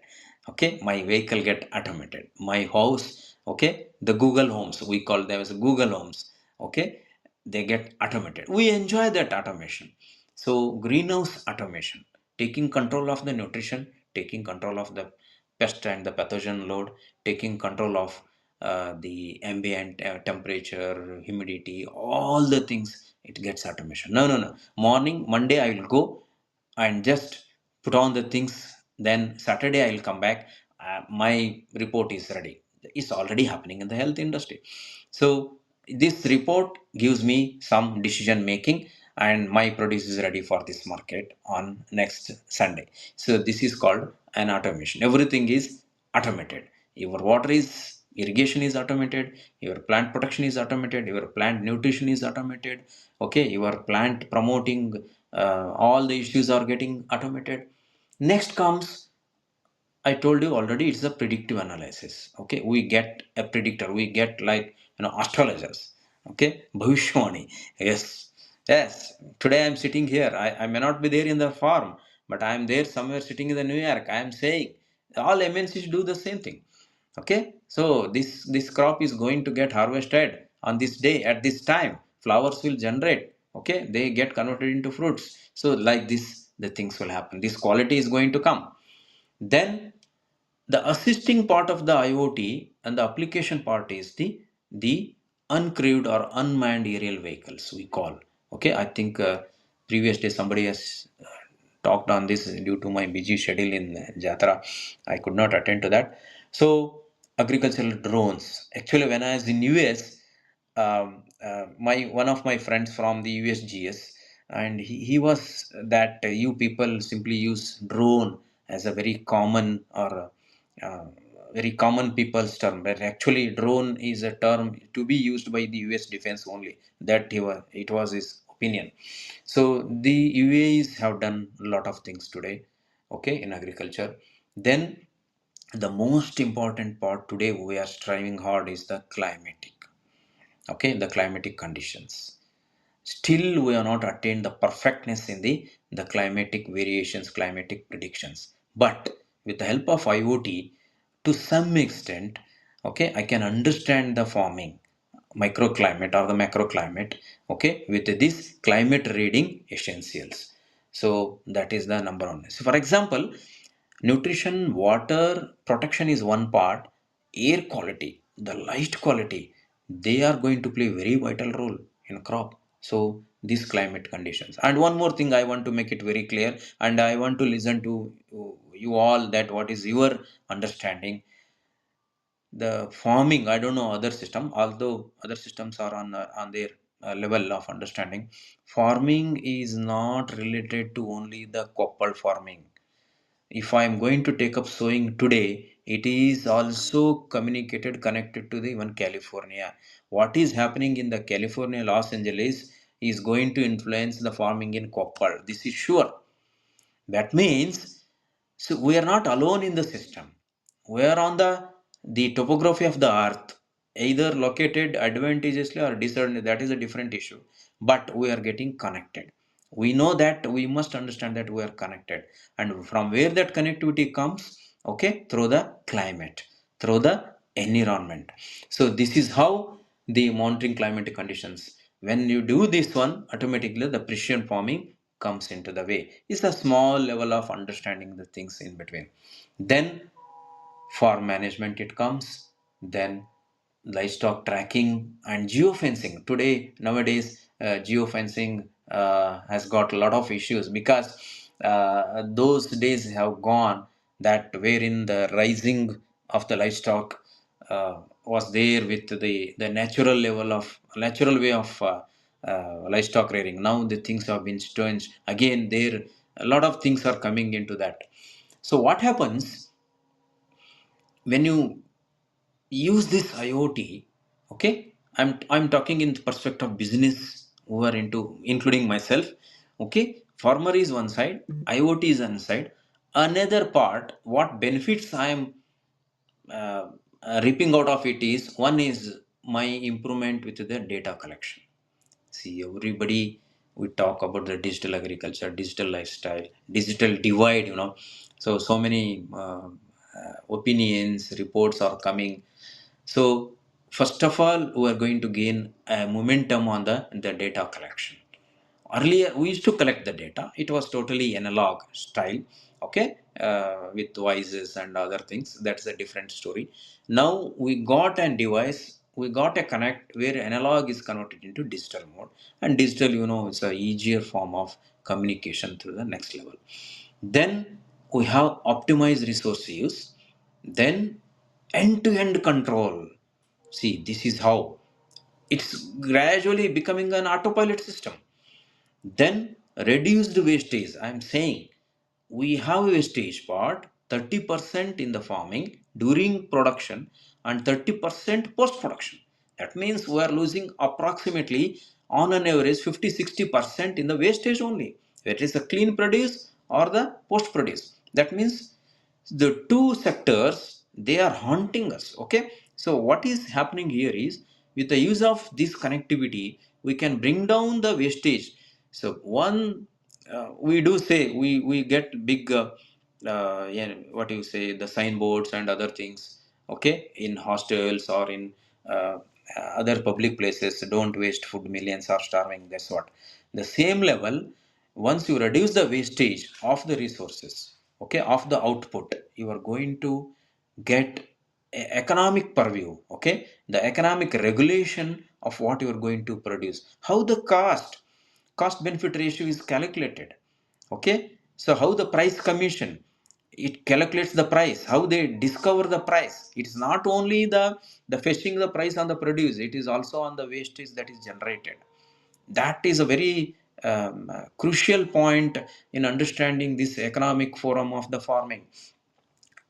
Speaker 1: Okay, my vehicle get automated. My house, okay, the Google homes, we call them as Google homes. Okay, they get automated. We enjoy that automation. So greenhouse automation, taking control of the nutrition, taking control of the pest and the pathogen load, taking control of the ambient temperature, humidity, all the things, it gets automation. No, no, no. Morning, Monday, I will go and just put on the things. Then Saturday I will come back. My report is ready. It's already happening in the health industry. So this report gives me some decision making, and my produce is ready for this market on next Sunday. So this is called an automation. Everything is automated. Your water is irrigation is automated, your plant protection is automated, your plant nutrition is automated. Okay, your plant promoting, all the issues are getting automated. Next comes, I told you already, it's a predictive analysis. Okay, we get a predictor, we get like, astrologers. Okay, Bhavishwani. Yes, yes. Today I'm sitting here. I may not be there in the farm, but I am there somewhere sitting in the New York. I am saying all MNCs do the same thing. Okay, so this crop is going to get harvested on this day at this time. Flowers will generate. Okay, they get converted into fruits. So like this, the things will happen. This quality is going to come. Then the assisting part of the IoT and the application part is the uncrewed or unmanned aerial vehicles, we call. Okay, I think previous day somebody has talked on this. Due to my busy schedule in Jatra, I could not attend to that. So agricultural drones. Actually, when I was in US, my one of my friends from the USGS, and he was that you people simply use drone as a very common or uh, very common people's term, but actually drone is a term to be used by the US defense only. That it was his opinion. So the UAEs have done a lot of things today, okay, in agriculture. Then the most important part today we are striving hard is the climatic, okay, the climatic conditions. Still, we have not attained the perfectness in the climatic variations, climatic predictions. But with the help of IoT, to some extent, okay, I can understand the farming, microclimate or the macroclimate, okay, with this climate reading essentials. So that is the number one. So, for example, nutrition, water protection is one part, air quality, the light quality, they are going to play very vital role in crop. So these climate conditions. And one more thing I want to make it very clear, and I want to listen to you all, that what is your understanding. The farming, I don't know other system, although other systems are on their level of understanding. Farming is not related to only the Koppal farming. If I am going to take up sowing today, it is also communicated, connected to the even California. What is happening in the California, Los Angeles is going to influence the farming in Koppal. This is sure. That means, so we are not alone in the system. We are on the topography of the earth, either located advantageously or disadvantageously. That is a different issue. But we are getting connected. We know that we must understand that we are connected, and from where that connectivity comes, okay, through the climate, through the environment. So this is how the monitoring climatic conditions. When you do this one, automatically the precision farming comes into the way. It's a small level of understanding the things in between. Then for management it comes. Then livestock tracking and geofencing. Today, nowadays, geofencing has got a lot of issues, because those days have gone, that wherein the rising of the livestock was there with the natural level of natural way of livestock rearing. Now the things have been changed again. There a lot of things are coming into that. So what happens when you use this IoT? Okay, I'm talking in the perspective of business who are into, including myself. Okay, farmer is one side, IoT is one side. Another part, what benefits I am uh, reaping out of it is, one is my improvement with the data collection. See, everybody we talk about the digital agriculture, digital lifestyle, digital divide, so many opinions, reports are coming. So first of all, we are going to gain a momentum on the data collection. Earlier we used to collect the data, it was totally analog style, okay, with voices and other things. That's a different story. Now we got a device, we got a connect where analog is converted into digital mode, and digital, is a easier form of communication through the next level. Then we have optimized resource use, then end to end control. See, this is how it's gradually becoming an autopilot system. Then reduced wastage. I am saying we have wastage part 30% in the farming during production and 30% post production. That means we are losing approximately on an average 50-60% in the wastage only. Whether it is the clean produce or the post produce. That means the two sectors, they are haunting us. Okay, so what is happening here is, with the use of this connectivity, we can bring down the wastage. So one, we do say we get big, what do you say, the signboards and other things, okay, in hostels or in uh, other public places, don't waste food, millions are starving. That's what. The same level, once you reduce the wastage of the resources, okay, of the output, you are going to get economic purview, okay, the economic regulation of what you are going to produce, how the cost benefit ratio is calculated, okay. So how the price commission, it calculates the price, how they discover the price. It's not only the fetching the price on the produce, it is also on the wastage that is generated. That is a very crucial point in understanding this economic forum of the farming.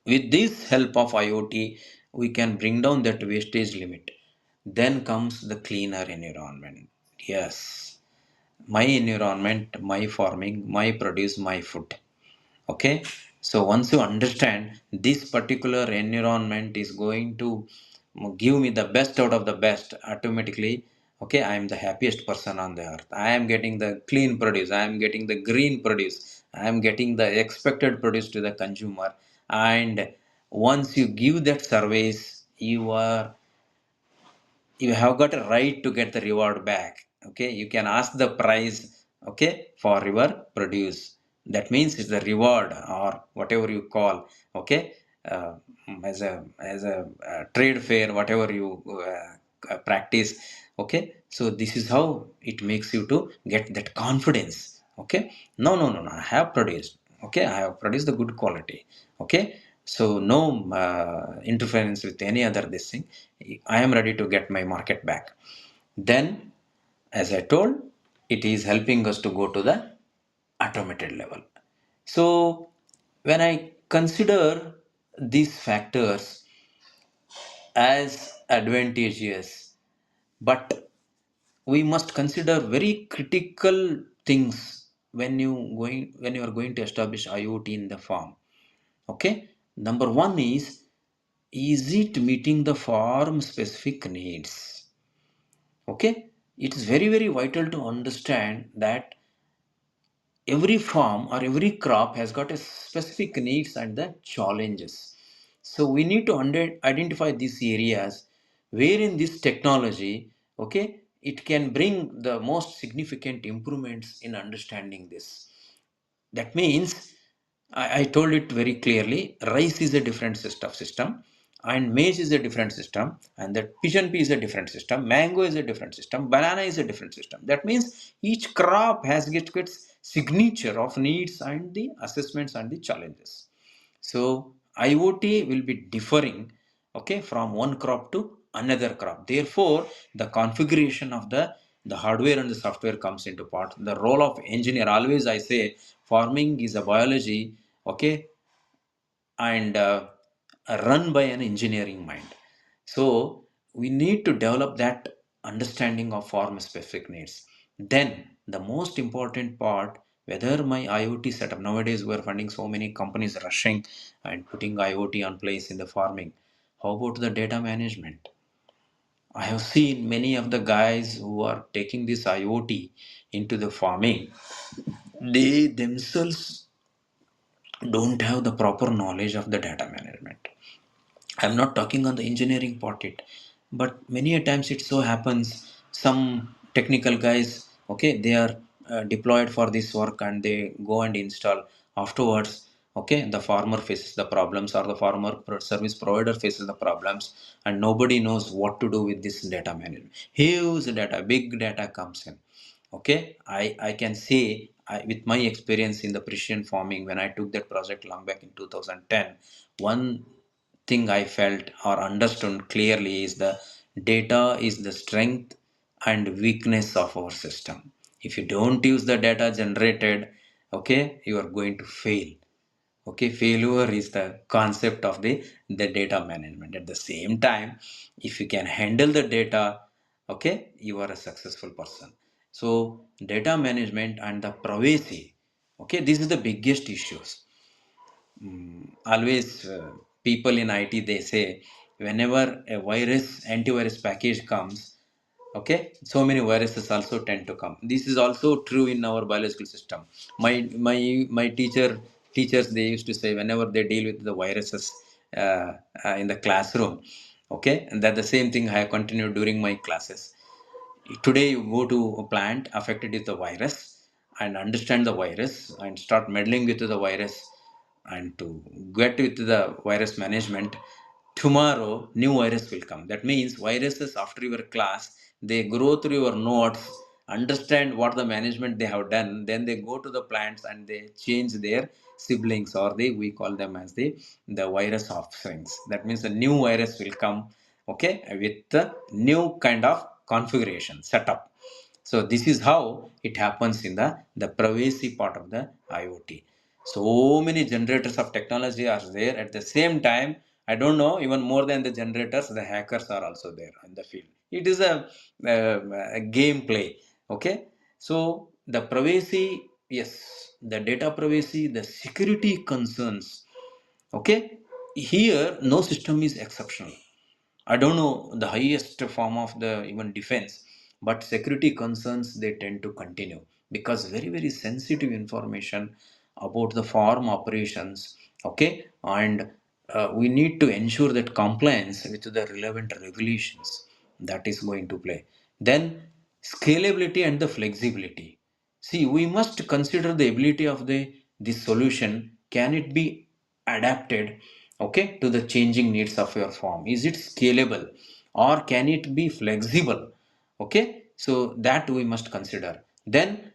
Speaker 1: With this help of IoT, we can bring down that wastage limit. Then comes the cleaner environment. Yes, my environment, my farming, my produce, my food. Okay, so once you understand this particular environment is going to give me the best out of the best, automatically, okay, I am the happiest person on the earth. I am getting the clean produce, I am getting the green produce, I am getting the expected produce to the consumer. And once you give that service, you have got a right to get the reward back. Okay, you can ask the price, okay, for your produce. That means it's the reward or whatever you call, okay, uh, as a trade fair, whatever you practice. Okay, so this is how it makes you to get that confidence. Okay, no, I have produced, okay, I have produced the good quality. Okay, so no interference with any other this thing. I am ready to get my market back. Then, as I told, it is helping us to go to the automated level. So when I consider these factors as advantageous, but we must consider very critical things when you are going to establish IoT in the farm. Okay, number one is it meeting the farm specific needs? Okay, it is very very vital to understand that every farm or every crop has got a specific needs and the challenges. So we need to identify these areas wherein this technology, okay, it can bring the most significant improvements in understanding this. That means I told it very clearly. Rice is a different system, and maize is a different system, and that pigeon pea is a different system. Mango is a different system. Banana is a different system. That means each crop has its signature of needs and the assessments and the challenges. So IoT will be differing, okay, from one crop to another crop. Therefore, the configuration of the hardware and the software comes into part. The role of engineer, always I say, farming is a biology, okay, and run by an engineering mind. So we need to develop that understanding of farm specific needs. Then the most important part, whether my IoT setup, nowadays we're finding so many companies rushing and putting IoT on place in the farming. How about the data management? I have seen many of the guys who are taking this IoT into the farming, they themselves don't have the proper knowledge of the data management. I'm not talking on the engineering part it, but many a times it so happens some technical guys, okay, they are deployed for this work and they go and install. Afterwards, okay, the farmer faces the problems or the service provider faces the problems, and nobody knows what to do with this data management. Huge data, big data comes in. Okay, I can say with my experience in the precision farming when I took that project long back in 2010, one thing I felt or understood clearly is the data is the strength and weakness of our system. If you don't use the data generated, okay, you are going to fail. Okay, failure is the concept of the data management. At the same time, if you can handle the data, okay, you are a successful person. So data management and the privacy, okay, this is the biggest issues. Always people in IT they say whenever a antivirus package comes, okay, so many viruses also tend to come. This is also true in our biological system. My teachers they used to say whenever they deal with the viruses in the classroom, okay, and that the same thing I continued during my classes. Today you go to a plant affected with the virus and understand the virus and start meddling with the virus and to get with the virus management. Tomorrow new virus will come. That means viruses after your class they grow through your notes, understand what the management they have done, then they go to the plants and they change their siblings, or they we call them as the virus offsprings. That means a new virus will come, okay, with the new kind of configuration setup. So this is how it happens in the privacy part of the IoT. So many generators of technology are there at the same time. I don't know, even more than the generators the hackers are also there in the field. It is a game play. Okay, so the privacy, yes, the data privacy, the security concerns, okay, here no system is exceptional. I don't know the highest form of the even defense, but security concerns they tend to continue because very very sensitive information about the farm operations. Okay, and we need to ensure that compliance with the relevant regulations that is going to play. Then scalability and the flexibility. See, we must consider the ability of the this solution. Can it be adapted, okay, to the changing needs of your farm? Is it scalable or can it be flexible? Okay, so that we must consider. Then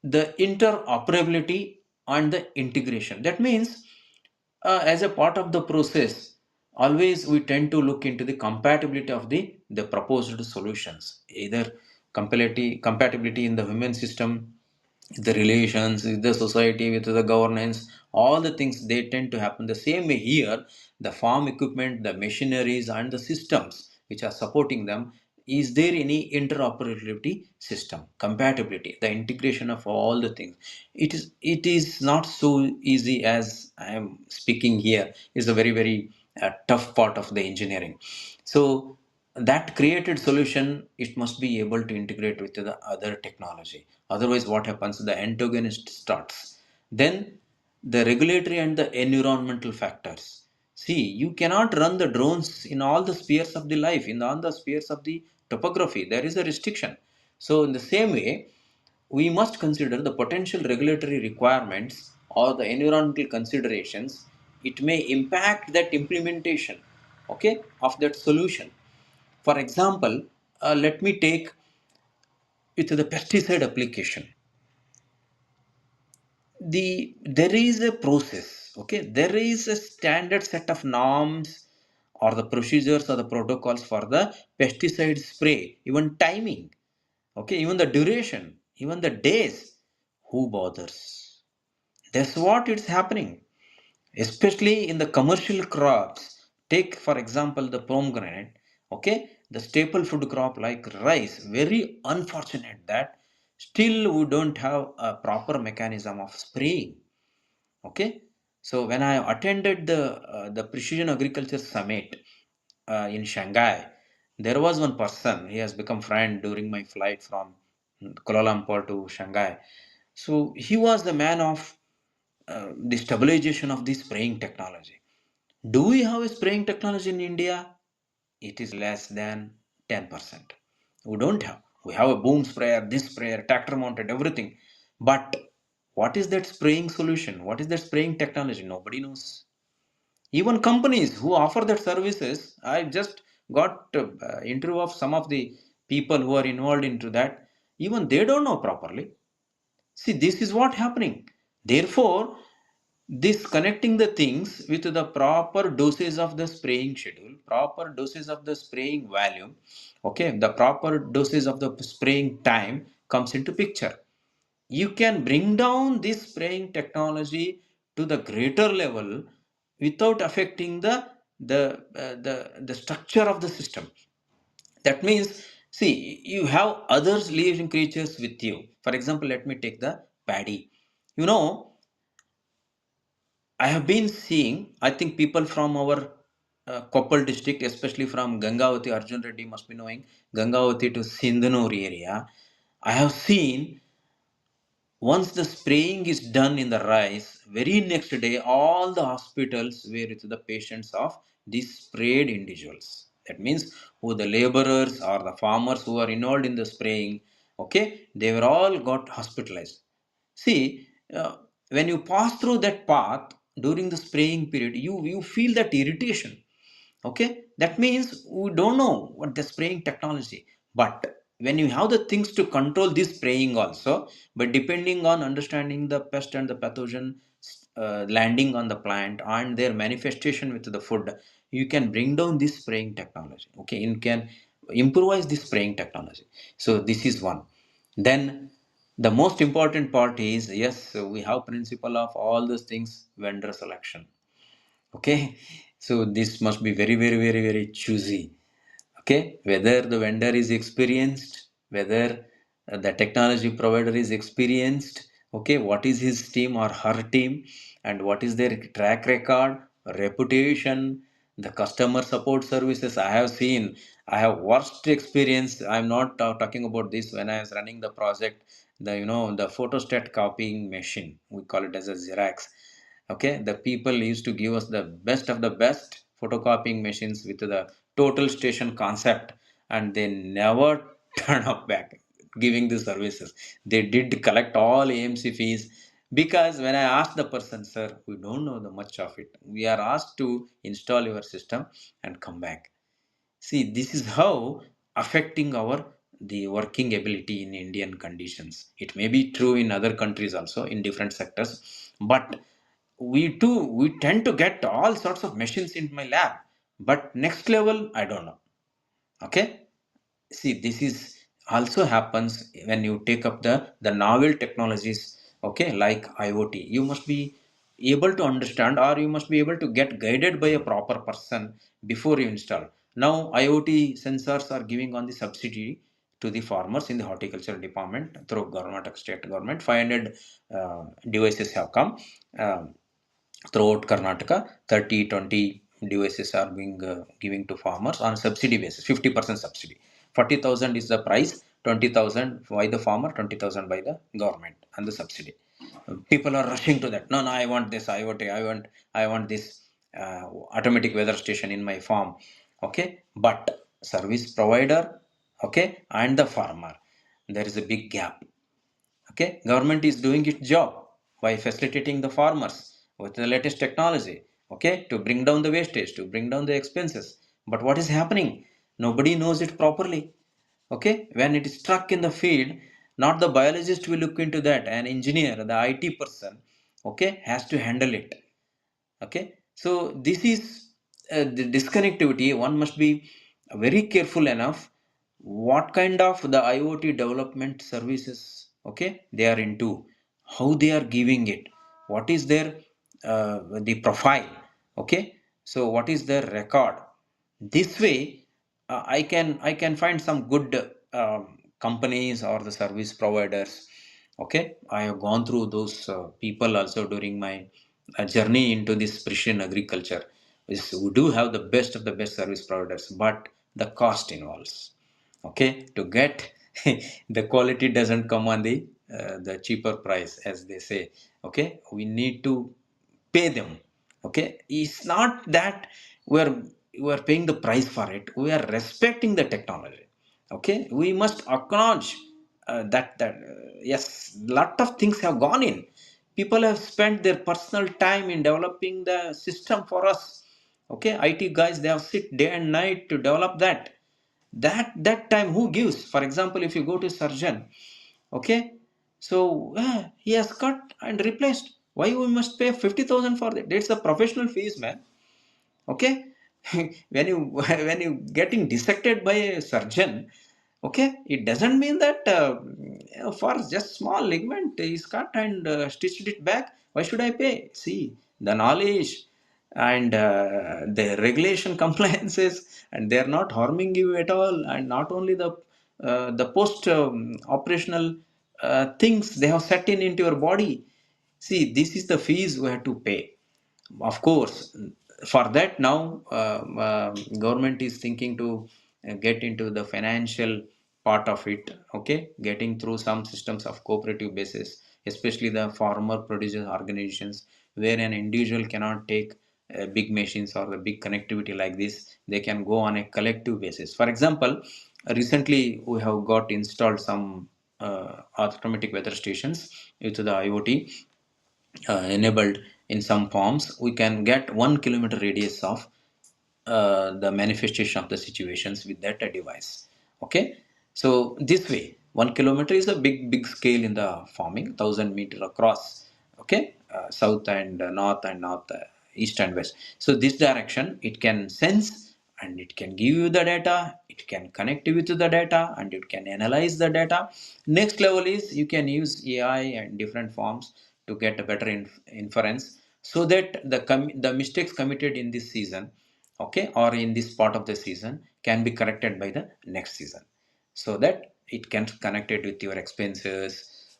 Speaker 1: the interoperability and the integration. That means as a part of the process, always we tend to look into the compatibility of the proposed solutions, either compatibility in the human system, the relations with the society, with the governance, all the things they tend to happen the same way here. The farm equipment, the machineries and the systems which are supporting them, is there any interoperability system compatibility, the integration of all the things? It is not so easy as I am speaking here. Is a very very tough part of the engineering. So that created solution, it must be able to integrate with the other technology. Otherwise what happens, the antagonist starts. Then the regulatory and the environmental factors. See, you cannot run the drones in all the spheres of the life, in all the spheres of the topography. There is a restriction. So in the same way, we must consider the potential regulatory requirements or the environmental considerations. It may impact that implementation, okay, of that solution. For example, let me take with the pesticide application. There is a process, okay, there is a standard set of norms or the procedures or the protocols for the pesticide spray, even timing, okay, even the duration, even the days. Who bothers? That's what it's happening, especially in the commercial crops. Take for example the pomegranate, okay, the staple food crop like rice. Very unfortunate that still we don't have a proper mechanism of spraying. Okay, so when I attended the precision agriculture summit in Shanghai, there was one person, he has become friend during my flight from Kuala Lumpur to Shanghai. So he was the man of the stabilization of the spraying technology. Do we have a spraying technology in India? It is less than 10%. We don't have. We have a boom sprayer, this sprayer, tractor mounted, everything. But what is that spraying solution? What is that spraying technology? Nobody knows. Even companies who offer that services, I just got interview of some of the people who are involved into that. Even they don't know properly. See, this is what happening. Therefore, this connecting the things with the proper dosage of the spraying schedule, proper dosage of the spraying volume, okay, the proper dosage of the spraying time comes into picture. You can bring down this spraying technology to the greater level without affecting the structure of the system. That means, see, you have others living creatures with you. For example, let me take the paddy. You know, I have been seeing, I think people from our Koppal district, especially from Gangavati, Arjun Reddy must be knowing Gangavati to Sindhanur area. I have seen, once the spraying is done in the rice, very next day, all the hospitals were with the patients of these sprayed individuals. That means who the laborers or the farmers who are involved in the spraying, okay, they were all got hospitalized. See, when you pass through that path during the spraying period, you feel that irritation. Okay, that means we don't know what the spraying technology. But when you have the things to control this spraying also, but depending on understanding the pest and the pathogen landing on the plant and their manifestation with the food, you can bring down this spraying technology. Okay, you can improvise this spraying technology. So this is one. Then the most important part is, yes, we have principle of all those things, vendor selection. Okay, so this must be very, very, very, very choosy. Okay, whether the vendor is experienced, whether the technology provider is experienced, okay, what is his team or her team, and what is their track record, reputation, the customer support services. I have seen, I have worst experience. I'm not talking about this. When I was running the project, the the photostat copying machine, we call it as a Xerox. Okay, the people used to give us the best of the best photocopying machines with the total station concept, and they never turn up back giving the services. They did collect all AMC fees, because when I asked the person, sir, we don't know the much of it, we are asked to install your system and come back. See, this is how affecting our the working ability in Indian conditions. It may be true in other countries also in different sectors, but we tend to get all sorts of machines in my lab. But next level, I don't know. Okay, see, this is also happens when you take up the novel technologies, okay, like IoT. You must be able to understand, or you must be able to get guided by a proper person before you install. Now IoT sensors are giving on the subsidy to the farmers in the horticultural department through government, state government. 500 devices have come. Um, Throughout Karnataka, 30-20 devices are being giving to farmers on a subsidy basis, 50% subsidy. 40,000 is the price, 20,000 by the farmer, 20,000 by the government, and the subsidy. People are rushing to that. No, no, I want this IoT. I want this automatic weather station in my farm. Okay, but service provider, okay, and the farmer, there is a big gap. Okay, government is doing its job by facilitating the farmers with the latest technology. Okay, to bring down the wastage, to bring down the expenses. But what is happening? Nobody knows it properly. Okay, when it is struck in the field, not the biologist will look into that. An engineer, the IT person, okay, has to handle it. Okay, so this is the disconnectivity. One must be very careful enough what kind of the IoT development services, okay, they are into, how they are giving it, what is their the profile. Okay, so what is their record. This way, I can find some good companies or the service providers. Okay, I have gone through those people also during my journey into this precision agriculture. Is we do have the best of the best service providers, but the cost involves. Okay, to get The quality doesn't come on the cheaper price, as they say. Okay, we need to pay them. Okay, it's not that we're we're paying the price for it, we are respecting the technology. Okay, we must acknowledge that yes, lot of things have gone in. People have spent their personal time in developing the system for us. Okay, IT guys, they have sit day and night to develop that time. Who gives? For example, if you go to surgeon, okay, so he has cut and replaced. Why we must pay 50,000 for that? It's a professional fees, man. Okay, when you when you getting dissected by a surgeon, okay, it doesn't mean that for just small ligament is cut and stitched it back, why should I pay? See, the knowledge and the regulation compliances, and they are not harming you at all. And not only the post operational things they have set in into your body. See, this is the fees we have to pay. Of course, for that now government is thinking to get into the financial part of it. Okay, getting through some systems of cooperative basis, especially the farmer producer organizations, where an individual cannot take big machines or the big connectivity like this. They can go on a collective basis. For example, recently we have got installed some automatic weather stations with the IoT enabled in some forms. We can get 1 kilometer radius of the manifestation of the situations with that device. Okay, so this way 1 kilometer is a big scale in the farming, 1,000 meter across. Okay, south and north, east and west. So this direction it can sense, and it can give you the data, it can connect you with the data, and it can analyze the data. Next level is you can use AI and different forms to get a better inference, so that the mistakes committed in this season, okay, or in this part of the season, can be corrected by the next season, so that it can connect it with your expenses,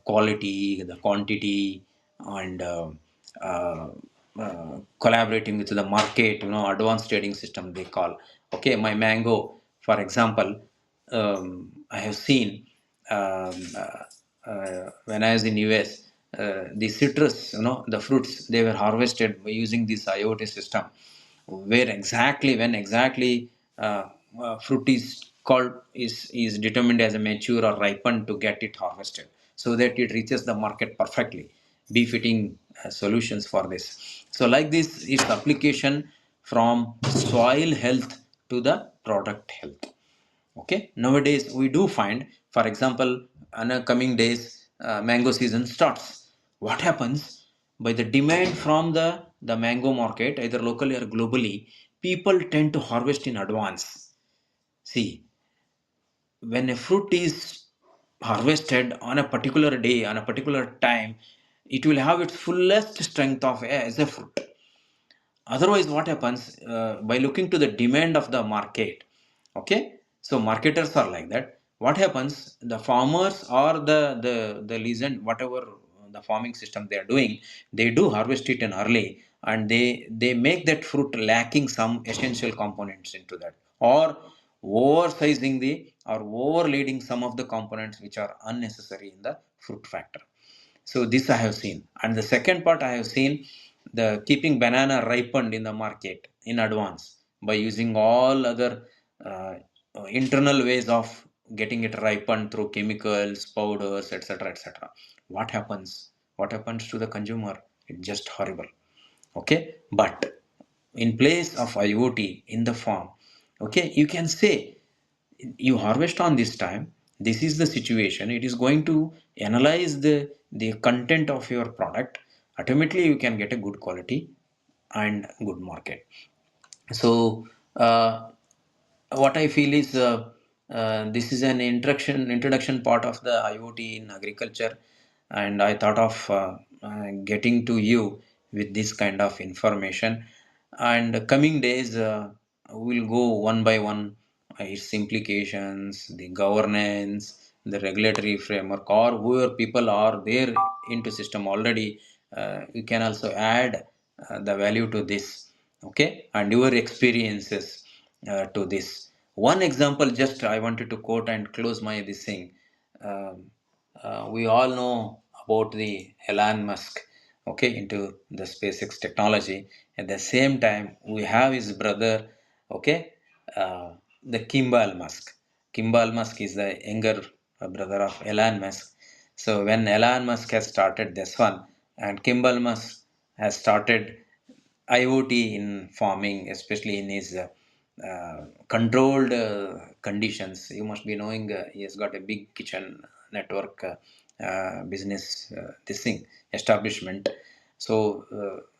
Speaker 1: quality, the quantity, and collaborating with the market, advanced trading system they call. Okay, my mango, for example, I have seen when I was in US, the citrus, the fruits, they were harvested by using this IoT system, where exactly when exactly fruit is called is determined as a mature or ripened to get it harvested, so that it reaches the market perfectly, befitting solutions for this. So like this is application from soil health to the product health. Okay, nowadays we do find, for example, in the coming days, mango season starts. What happens? By the demand from the mango market, either locally or globally, people tend to harvest in advance. See, when a fruit is harvested on a particular day, on a particular time, it will have its fullest strength of as a fruit. Otherwise, what happens by looking to the demand of the market? Okay, so marketers are like that. What happens? The farmers or the legend, whatever the farming system they are doing, they do harvest it in early, and they make that fruit lacking some essential components into that, or oversizing the or overleading some of the components which are unnecessary in the fruit factor. So this I have seen. And the second part I have seen, the keeping banana ripened in the market in advance by using all other uh, internal ways of getting it ripened through chemicals, powders, etc., etc. What happens? What happens to the consumer? It's just horrible. Okay, but in place of IoT in the farm, okay, you can say you harvest on this time, this is the situation, it is going to analyze the content of your product. Ultimately you can get a good quality and good market. So what I feel is this is an introduction part of the IoT in agriculture, and I thought of getting to you with this kind of information. And coming days, we'll go one by one, its implications, the governance, the regulatory framework, or whoever people are there into system already. You can also add the value to this, okay, and your experiences to this. One example, just I wanted to quote and close my this thing. Um, we all know about the Elon Musk, okay, into the SpaceX technology. At the same time, we have his brother, okay, the Kimball Musk. Kimball Musk is the younger brother of Elon Musk. So when Elon Musk has started this one, and Kimball Musk has started IoT in farming, especially in his controlled conditions. You must be knowing he has got a big kitchen network business, this thing, establishment. So,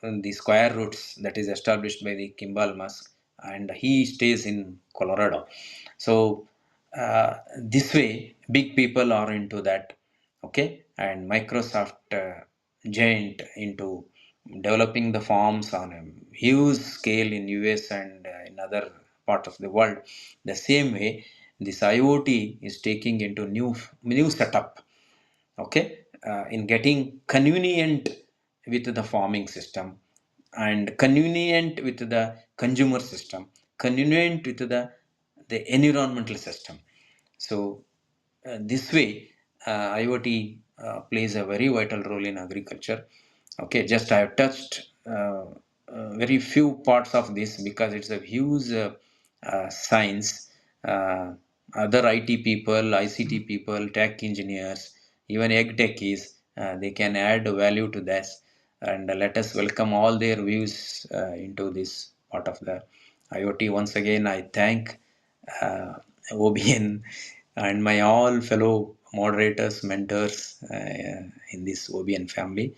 Speaker 1: the square roots that is established by the Kimball Musk, and he stays in Colorado. So, this way, big people are into that, okay, and Microsoft giant into developing the farms on a huge scale in US and in other part of the world. The same way, this IoT is taking into new setup, okay, in getting convenient with the farming system and convenient with the consumer system, convenient with the environmental system. So this way, IoT plays a very vital role in agriculture. Okay, just I have touched very few parts of this because it's a huge science. Uh, Other IT people, ICT people, tech engineers, even egg techies, they can add value to this. And let us welcome all their views into this part of the IoT. Once again, I thank OBN and my all fellow moderators, mentors in this OBN family.